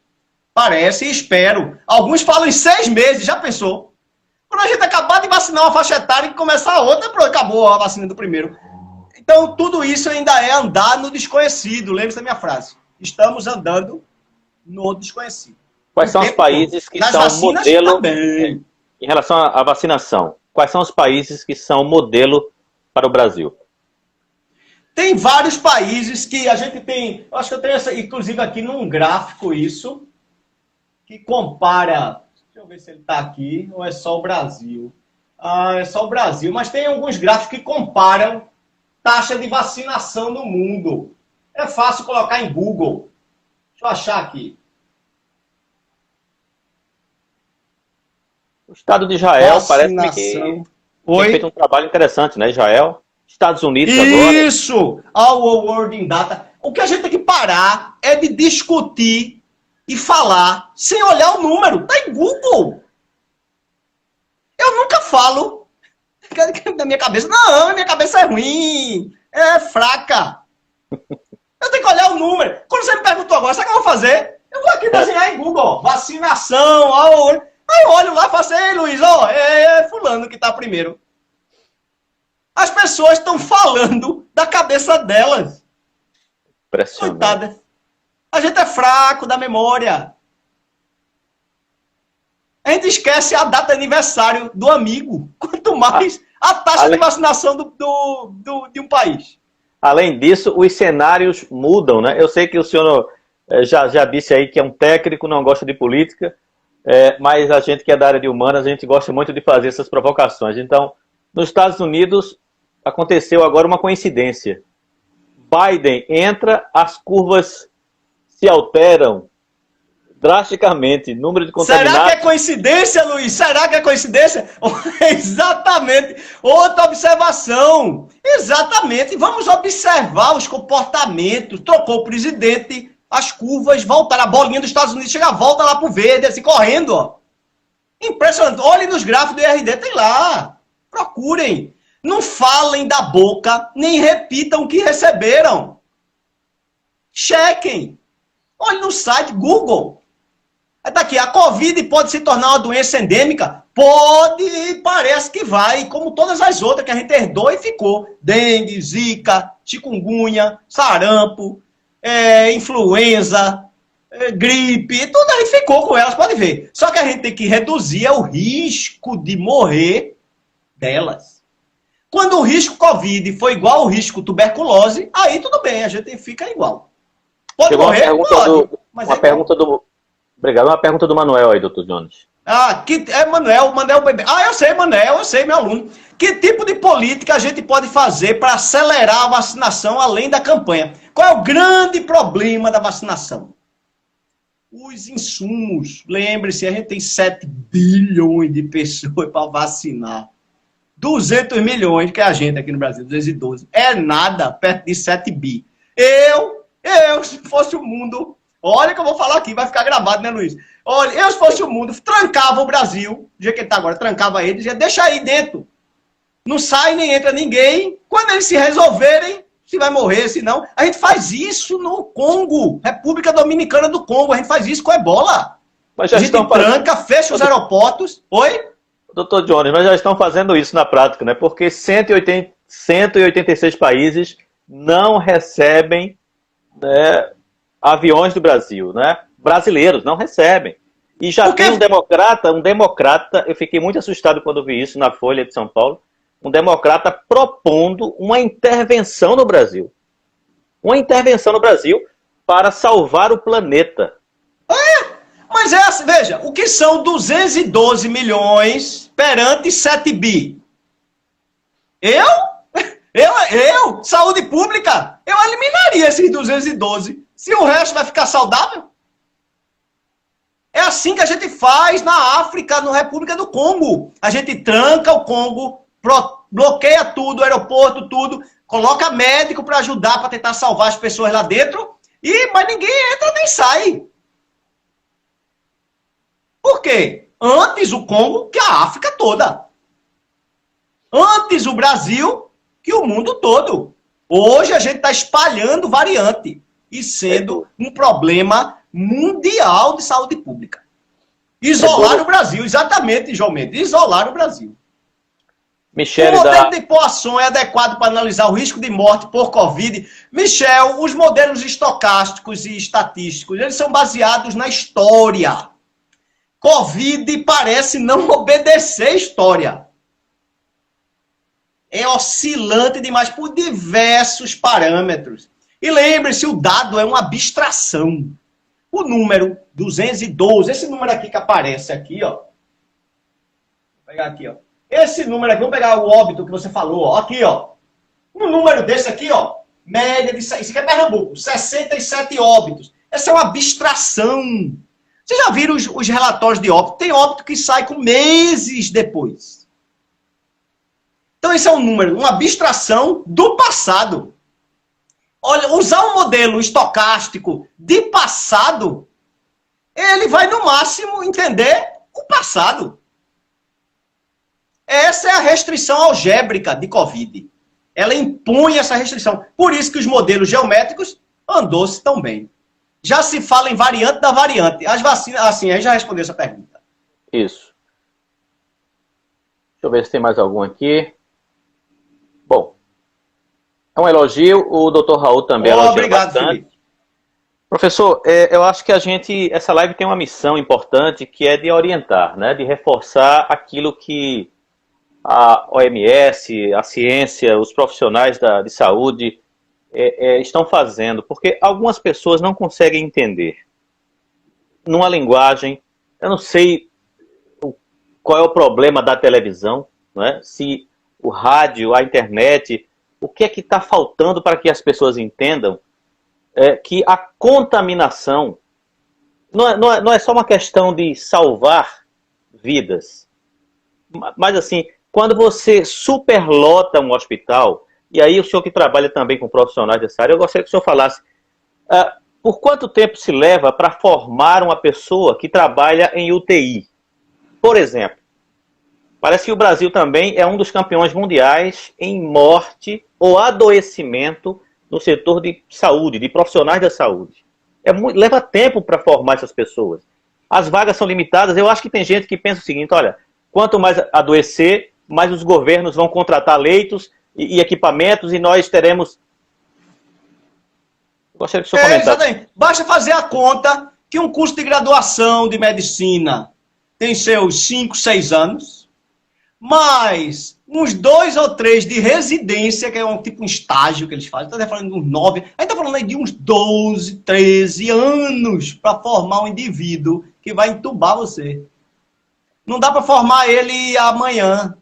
e espero. Alguns falam em 6 meses, já pensou? Quando a gente acabar de vacinar uma faixa etária e começar a outra, pronto, acabou a vacina do primeiro. Então, tudo isso ainda é andar no desconhecido. Lembre-se da minha frase. Estamos andando no desconhecido. Quais são os países que são modelo também. Em relação à vacinação? Quais são os países que são modelo para o Brasil? Tem vários países que a gente tem... Acho que eu tenho, inclusive, aqui num gráfico isso, que compara... Deixa eu ver se ele está aqui, ou é só o Brasil. É só o Brasil, mas tem alguns gráficos que comparam taxa de vacinação no mundo. É fácil colocar em Google. Deixa eu achar aqui. Estado de Israel parece-me que Vacinação. tem feito um trabalho interessante, né? Israel, Estados Unidos agora. Isso! Our World in Data. O que a gente tem que parar é de discutir e falar sem olhar o número. Tá em Google. Eu nunca falo da minha cabeça. Não, minha cabeça é ruim. É fraca. Eu tenho que olhar o número. Quando você me perguntou agora, sabe o que eu vou fazer? Eu vou aqui desenhar em Google, ó, vacinação, ó, aí eu olho lá e faço, ei, Luiz, ó, é fulano que tá primeiro. As pessoas estão falando da cabeça delas. Impressionante. Coitada. A gente é fraco da memória. A gente esquece a data de aniversário do amigo. Quanto mais a taxa de vacinação de um país. Além disso, os cenários mudam, né? Eu sei que o senhor já disse aí que é um técnico, não gosta de política, mas a gente que é da área de humanas, a gente gosta muito de fazer essas provocações. Então, nos Estados Unidos, aconteceu agora uma coincidência. Biden entra, as curvas se alteram drasticamente, número de contaminados... Será que é coincidência, Luiz? Será que é coincidência? Exatamente. Outra observação. Exatamente. Vamos observar os comportamentos. Trocou o presidente, as curvas voltaram. A bolinha dos Estados Unidos chega, volta lá pro verde, assim, correndo, ó. Impressionante. Olhem nos gráficos do IRD, tem lá. Procurem. Não falem da boca, nem repitam o que receberam. Chequem. Olhem no site Google. Tá aqui, a Covid pode se tornar uma doença endêmica? Pode, parece que vai, como todas as outras que a gente herdou e ficou. Dengue, zika, chikungunya, sarampo, influenza, gripe, tudo a gente ficou com elas, pode ver. Só que a gente tem que reduzir o risco de morrer delas. Quando o risco Covid foi igual ao risco tuberculose, aí tudo bem, a gente fica igual. Pode Chegou morrer? Pode. Obrigado. Uma pergunta do Manuel aí, doutor Jones. Manuel Bebê. Eu sei, meu aluno. Que tipo de política a gente pode fazer para acelerar a vacinação além da campanha? Qual é o grande problema da vacinação? Os insumos. Lembre-se, a gente tem 7 bilhões de pessoas para vacinar. 200 milhões, que é a gente aqui no Brasil, 212. É nada perto de 7 bi. Eu, se fosse o mundo... Olha que eu vou falar aqui, vai ficar gravado, né, Luiz? Olha, eu se fosse o mundo, trancava o Brasil, do jeito que ele está agora, trancava ele, dizia, deixa aí dentro. Não sai nem entra ninguém. Quando eles se resolverem, se vai morrer, se não. A gente faz isso no Congo, República Dominicana do Congo, a gente faz isso com ebola. Mas já a gente tranca, fecha os aeroportos. Oi? Doutor Jones, mas já estão fazendo isso na prática, né? Porque 186 países não recebem, né, aviões do Brasil, né? Brasileiros não recebem. E já tem um democrata, eu fiquei muito assustado quando vi isso na Folha de São Paulo, um democrata propondo uma intervenção no Brasil. Uma intervenção no Brasil para salvar o planeta. Mas assim, veja, o que são 212 milhões perante 7 bi? Saúde pública, eu eliminaria esses 212. Se o resto vai ficar saudável? É assim que a gente faz na África, na República do Congo. A gente tranca o Congo, bloqueia tudo, aeroporto, tudo, coloca médico para ajudar, para tentar salvar as pessoas lá dentro, mas ninguém entra nem sai. Por quê? Antes o Congo que a África toda. Antes o Brasil que o mundo todo. Hoje a gente está espalhando variante e sendo um problema mundial de saúde pública. Isolar o Brasil, exatamente, João Mendes, isolar o Brasil. Michel, o modelo de Poisson é adequado para analisar o risco de morte por Covid? Michel, os modelos estocásticos e estatísticos, eles são baseados na história. Covid parece não obedecer história. É oscilante demais por diversos parâmetros. E lembre-se, o dado é uma abstração. O número 212, esse número aqui que aparece aqui, ó. Vou pegar aqui, ó. Esse número aqui, vamos pegar o óbito que você falou, ó. Aqui, ó. Um número desse aqui, ó. Média de... Isso aqui é Pernambuco. 67 óbitos. Essa é uma abstração. Vocês já viram os relatórios de óbito? Tem óbito que sai com meses depois. Então, esse é um número, uma abstração do passado. Olha, usar um modelo estocástico de passado, ele vai, no máximo, entender o passado. Essa é a restrição algébrica de Covid. Ela impõe essa restrição. Por isso que os modelos geométricos andou-se tão bem. Já se fala em variante da variante. As vacinas, assim, a gente já respondeu essa pergunta. Isso. Deixa eu ver se tem mais algum aqui. Bom, é um elogio. O Dr. Raul também elogia obrigado, bastante. Felipe. Professor, eu acho que essa live tem uma missão importante, que é de orientar, né, de reforçar aquilo que a OMS, a ciência, os profissionais de saúde estão fazendo, porque algumas pessoas não conseguem entender. Numa linguagem, eu não sei qual é o problema da televisão, não é? Se o rádio, a internet, o que é que está faltando para que as pessoas entendam que a contaminação não é só uma questão de salvar vidas, mas assim, quando você superlota um hospital, e aí o senhor que trabalha também com profissionais dessa área, eu gostaria que o senhor falasse por quanto tempo se leva para formar uma pessoa que trabalha em UTI? Por exemplo, parece que o Brasil também é um dos campeões mundiais em morte ou adoecimento no setor de saúde, de profissionais da saúde. Leva tempo para formar essas pessoas. As vagas são limitadas. Eu acho que tem gente que pensa o seguinte, olha, quanto mais adoecer, mais os governos vão contratar leitos e equipamentos e nós teremos... Gostaria que o senhor comentasse. Exatamente. Basta fazer a conta que um curso de graduação de medicina tem seus 5, 6 anos, mais uns 2 ou 3 de residência, que é um estágio que eles fazem. Está falando de uns 9, a gente está falando aí de uns 12, 13 anos para formar um indivíduo que vai entubar você. Não dá para formar ele amanhã.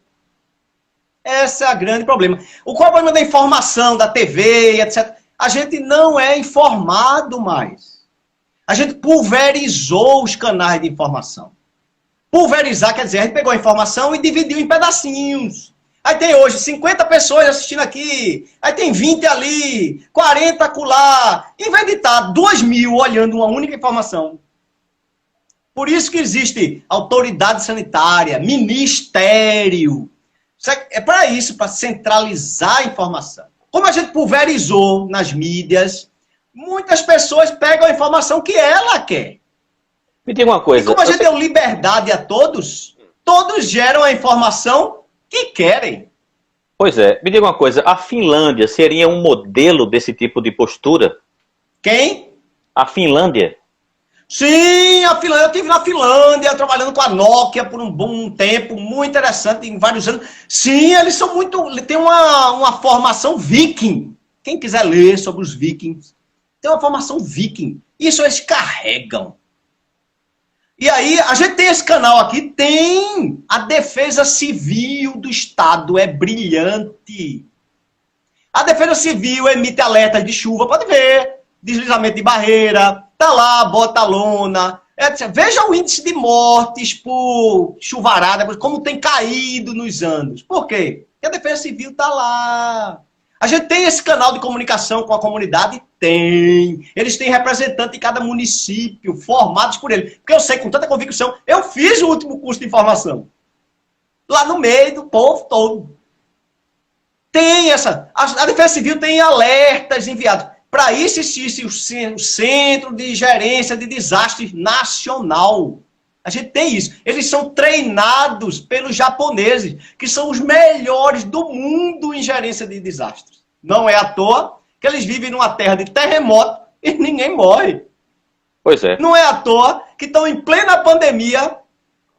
Esse é o grande problema. Qual é o problema da informação, da TV, etc.? A gente não é informado mais. A gente pulverizou os canais de informação. Pulverizar quer dizer, a gente pegou a informação e dividiu em pedacinhos. Aí tem hoje 50 pessoas assistindo aqui, aí tem 20 ali, 40 acolá. Em vez de estar 2.000 olhando uma única informação. Por isso que existe autoridade sanitária, ministério. É para isso, para centralizar a informação. Como a gente pulverizou nas mídias, muitas pessoas pegam a informação que ela quer. Me diga uma coisa. E como a gente deu liberdade a todos, todos geram a informação que querem. Pois é. Me diga uma coisa. A Finlândia seria um modelo desse tipo de postura? Quem? A Finlândia. Sim, a Finlândia. Eu estive na Finlândia trabalhando com a Nokia por um bom tempo, muito interessante, em vários anos. Sim, eles são muito... Tem uma formação viking. Quem quiser ler sobre os vikings, tem uma formação viking. Isso eles carregam. E aí, a gente tem esse canal aqui, tem a defesa civil do Estado, é brilhante. A defesa civil emite alertas de chuva, pode ver, deslizamento de barreira, tá lá, bota a lona, etc. Veja o índice de mortes por chuvarada, como tem caído nos anos. Por quê? Porque a defesa civil tá lá. A gente tem esse canal de comunicação com a comunidade? Tem. Eles têm representante em cada município, formados por ele. Porque eu sei com tanta convicção, eu fiz o último curso de informação. Lá no meio do povo todo. Tem essa... A Defesa Civil tem alertas enviados. Para isso existe o Centro de Gerência de Desastres Nacional. A gente tem isso. Eles são treinados pelos japoneses, que são os melhores do mundo em gerência de desastres. Não é à toa que eles vivem numa terra de terremoto e ninguém morre. Pois é. Não é à toa que estão em plena pandemia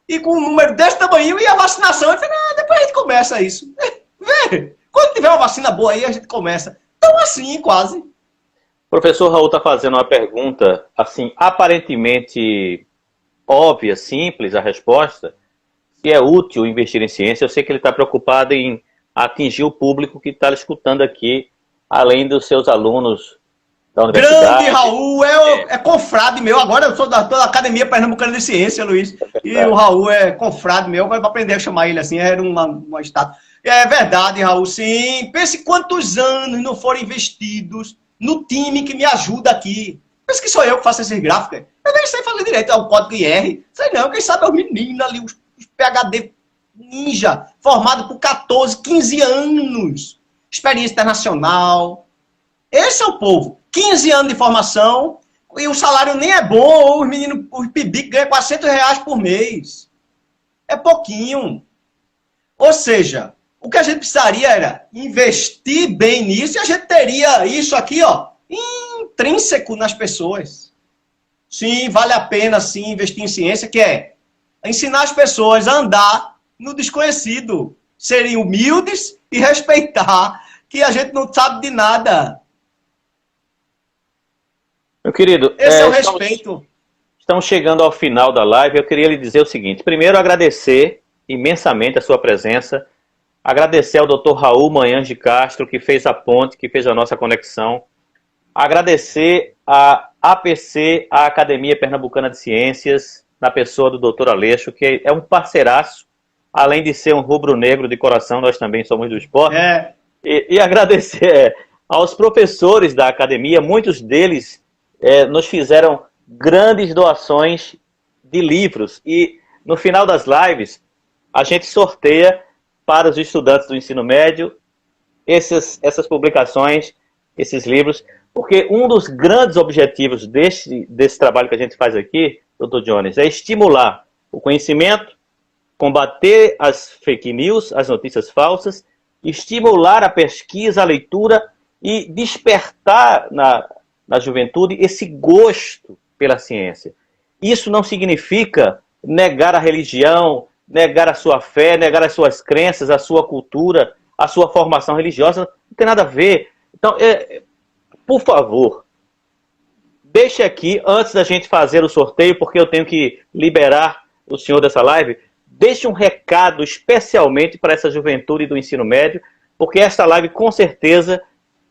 e com um número desse tamanho e a vacinação. Eu falei, depois a gente começa isso. Vê, quando tiver uma vacina boa aí, a gente começa. Então assim, quase. O professor Raul está fazendo uma pergunta, assim, aparentemente óbvia, simples a resposta, se é útil investir em ciência. Eu sei que ele está preocupado em atingir o público que está escutando aqui, além dos seus alunos da Grande universidade. Raul, é confrade meu. Agora eu sou da Academia Pernambucana de Ciência, Luiz. E o Raul é confrade meu. Agora para aprender a chamar ele assim, era uma estátua. É verdade, Raul, sim. Pense quantos anos não foram investidos no time que me ajuda aqui. Pense que sou eu que faço esses gráficos. Eu nem sei fazer direito, é o código IR. Sei não, quem sabe é os meninos ali, os PhD ninja, formado por 14, 15 anos. Experiência internacional. Esse é o povo. 15 anos de formação e o salário nem é bom. Os meninos, os PIBIC ganham R$ 400 por mês. É pouquinho. Ou seja, o que a gente precisaria era investir bem nisso e a gente teria isso aqui, ó, intrínseco nas pessoas. Sim, vale a pena sim investir em ciência, que é ensinar as pessoas a andar no desconhecido, serem humildes e respeitar que a gente não sabe de nada. Meu querido, esse é o respeito. Estamos chegando ao final da live. Eu queria lhe dizer o seguinte. Primeiro, agradecer imensamente a sua presença. Agradecer ao Dr. Raul Manhães de Castro, que fez a ponte, que fez a nossa conexão. Agradecer a APC, a Academia Pernambucana de Ciências, na pessoa do Dr. Aleixo, que é um parceiraço. Além de ser um rubro-negro de coração, nós também somos do esporte. E agradecer aos professores da academia, muitos deles nos fizeram grandes doações de livros. E no final das lives, a gente sorteia para os estudantes do ensino médio essas publicações, esses livros, porque um dos grandes objetivos desse trabalho que a gente faz aqui, Dr. Jones, é estimular o conhecimento, combater as fake news, as notícias falsas, estimular a pesquisa, a leitura e despertar na juventude esse gosto pela ciência. Isso não significa negar a religião, negar a sua fé, negar as suas crenças, a sua cultura, a sua formação religiosa, não tem nada a ver. Então, por favor, deixe aqui, antes da gente fazer o sorteio, porque eu tenho que liberar o senhor dessa live, deixe um recado especialmente para essa juventude do ensino médio, porque esta live com certeza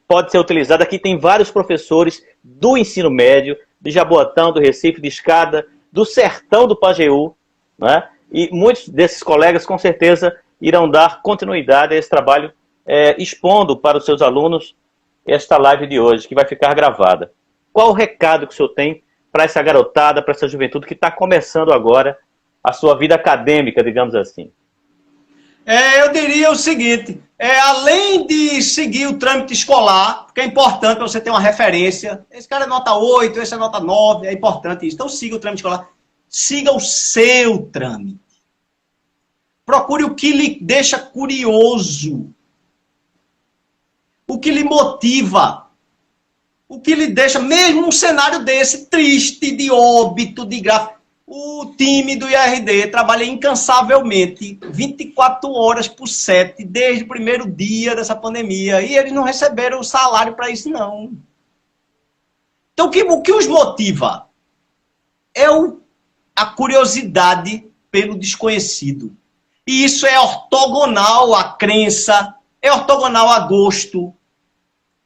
pode ser utilizada. Aqui tem vários professores do ensino médio, de Jaboatão, do Recife, de Escada, do Sertão do Pajeú, né? E muitos desses colegas com certeza irão dar continuidade a esse trabalho, expondo para os seus alunos esta live de hoje, que vai ficar gravada. Qual o recado que o senhor tem para essa garotada, para essa juventude que está começando agora a sua vida acadêmica, digamos assim? Eu diria o seguinte, além de seguir o trâmite escolar, que é importante para você ter uma referência, esse cara é nota 8, esse é nota 9, é importante isso. Então siga o trâmite escolar, siga o seu trâmite. Procure o que lhe deixa curioso, o que lhe motiva, o que lhe deixa, mesmo um cenário desse, triste, de óbito, de gráfico. O time do IRD trabalha incansavelmente, 24 horas por 7, desde o primeiro dia dessa pandemia. E eles não receberam o salário para isso, não. Então, o que os motiva? É a curiosidade pelo desconhecido. E isso é ortogonal à crença, é ortogonal a gosto.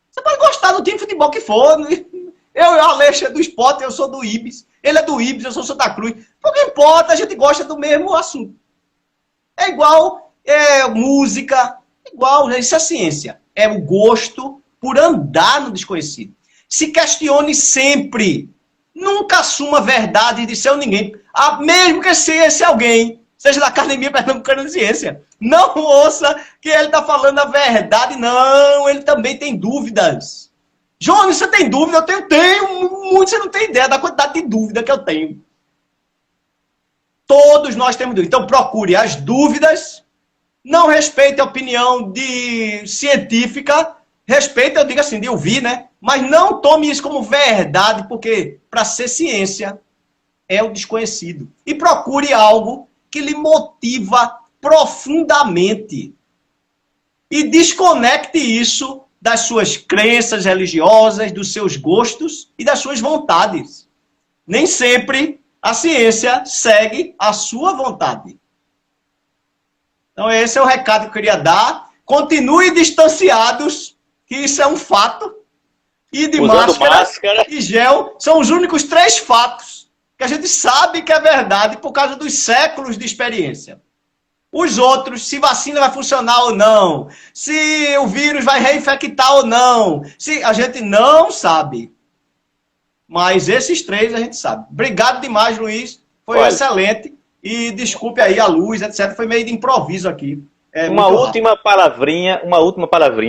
Você pode gostar do time de futebol que for. Eu e o Aleixo é do Sport, eu sou do Ibis. Ele é do Ibis, eu sou Santa Cruz. Não importa, a gente gosta do mesmo assunto. É igual música, igual, isso é ciência. É o gosto por andar no desconhecido. Se questione sempre. Nunca assuma a verdade de ser ninguém. Mesmo que seja esse alguém, seja da Academia Pernambucana de Ciência. Não ouça que ele está falando a verdade, não. Ele também tem dúvidas. Jones, você tem dúvida? Eu tenho muito, você não tem ideia da quantidade de dúvida que eu tenho. Todos nós temos dúvida. Então procure as dúvidas, não respeite a opinião científica, respeite, eu digo assim, de ouvir, né? Mas não tome isso como verdade, porque para ser ciência é o desconhecido. E procure algo que lhe motiva profundamente. E desconecte isso das suas crenças religiosas, dos seus gostos e das suas vontades. Nem sempre a ciência segue a sua vontade. Então esse é o recado que eu queria dar. Continue distanciados, que isso é um fato. e de Usando máscara, máscara e gel. São os únicos 3 fatos que a gente sabe que é verdade por causa dos séculos de experiência. Os outros, se vacina vai funcionar ou não, se o vírus vai reinfectar ou não, se a gente não sabe. Mas esses 3 a gente sabe. Obrigado demais, Luiz. Foi excelente. E desculpe aí a luz, etc. Foi meio de improviso aqui. Uma última palavrinha.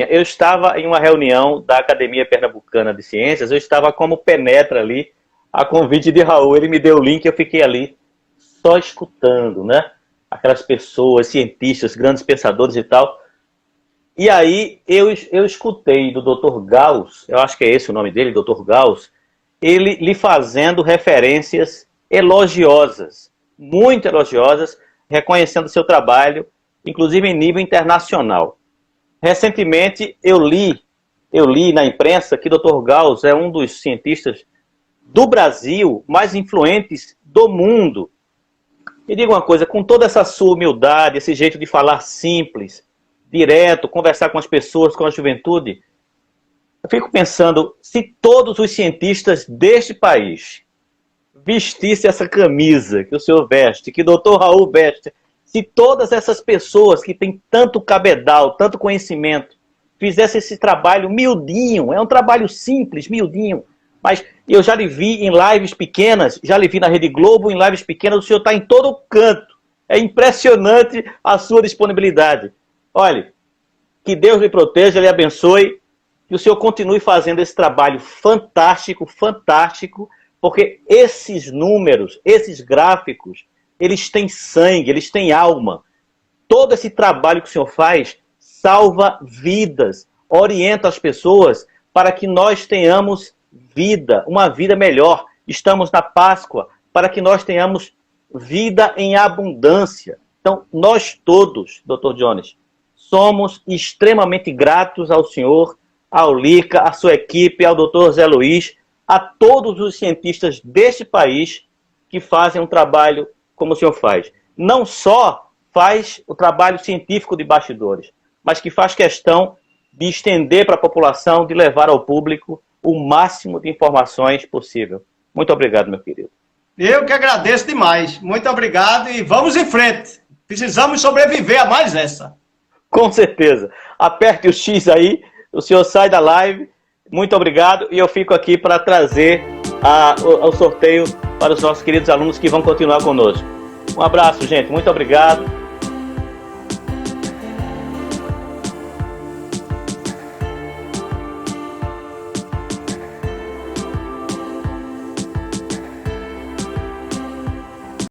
Eu estava em uma reunião da Academia Pernambucana de Ciências, eu estava como penetra ali, a convite de Raul. Ele me deu o link, eu fiquei ali só escutando, né? Aquelas pessoas, cientistas, grandes pensadores e tal. E aí eu escutei do Dr. Gauss, eu acho que é esse o nome dele, Dr. Gauss, ele lhe fazendo referências elogiosas, muito elogiosas, reconhecendo o seu trabalho, inclusive em nível internacional. Recentemente eu li na imprensa que Dr. Gauss é um dos cientistas do Brasil mais influentes do mundo. Me diga uma coisa, com toda essa sua humildade, esse jeito de falar simples, direto, conversar com as pessoas, com a juventude, eu fico pensando, se todos os cientistas deste país vestissem essa camisa que o senhor veste, que o Dr. Raul veste, se todas essas pessoas que têm tanto cabedal, tanto conhecimento, fizessem esse trabalho miudinho, é um trabalho simples, miudinho, mas eu já lhe vi em lives pequenas, já lhe vi na Rede Globo, em lives pequenas, o senhor está em todo canto. É impressionante a sua disponibilidade. Olha, que Deus lhe proteja, lhe abençoe, que o senhor continue fazendo esse trabalho fantástico, fantástico, porque esses números, esses gráficos, eles têm sangue, eles têm alma. Todo esse trabalho que o senhor faz salva vidas, orienta as pessoas para que nós tenhamos vida, uma vida melhor. Estamos na Páscoa para que nós tenhamos vida em abundância. Então, nós todos, Dr. Jones, somos extremamente gratos ao senhor, ao Lica, à sua equipe, ao Dr. Zé Luiz, a todos os cientistas deste país que fazem um trabalho como o senhor faz. Não só faz o trabalho científico de bastidores, mas que faz questão de estender para a população, de levar ao público o máximo de informações possível. Muito obrigado, meu querido. Eu que agradeço demais. Muito obrigado e vamos em frente. Precisamos sobreviver a mais essa. Com certeza. Aperte o X aí, o senhor sai da live. Muito obrigado e eu fico aqui para trazer o sorteio para os nossos queridos alunos que vão continuar conosco. Um abraço, gente. Muito obrigado.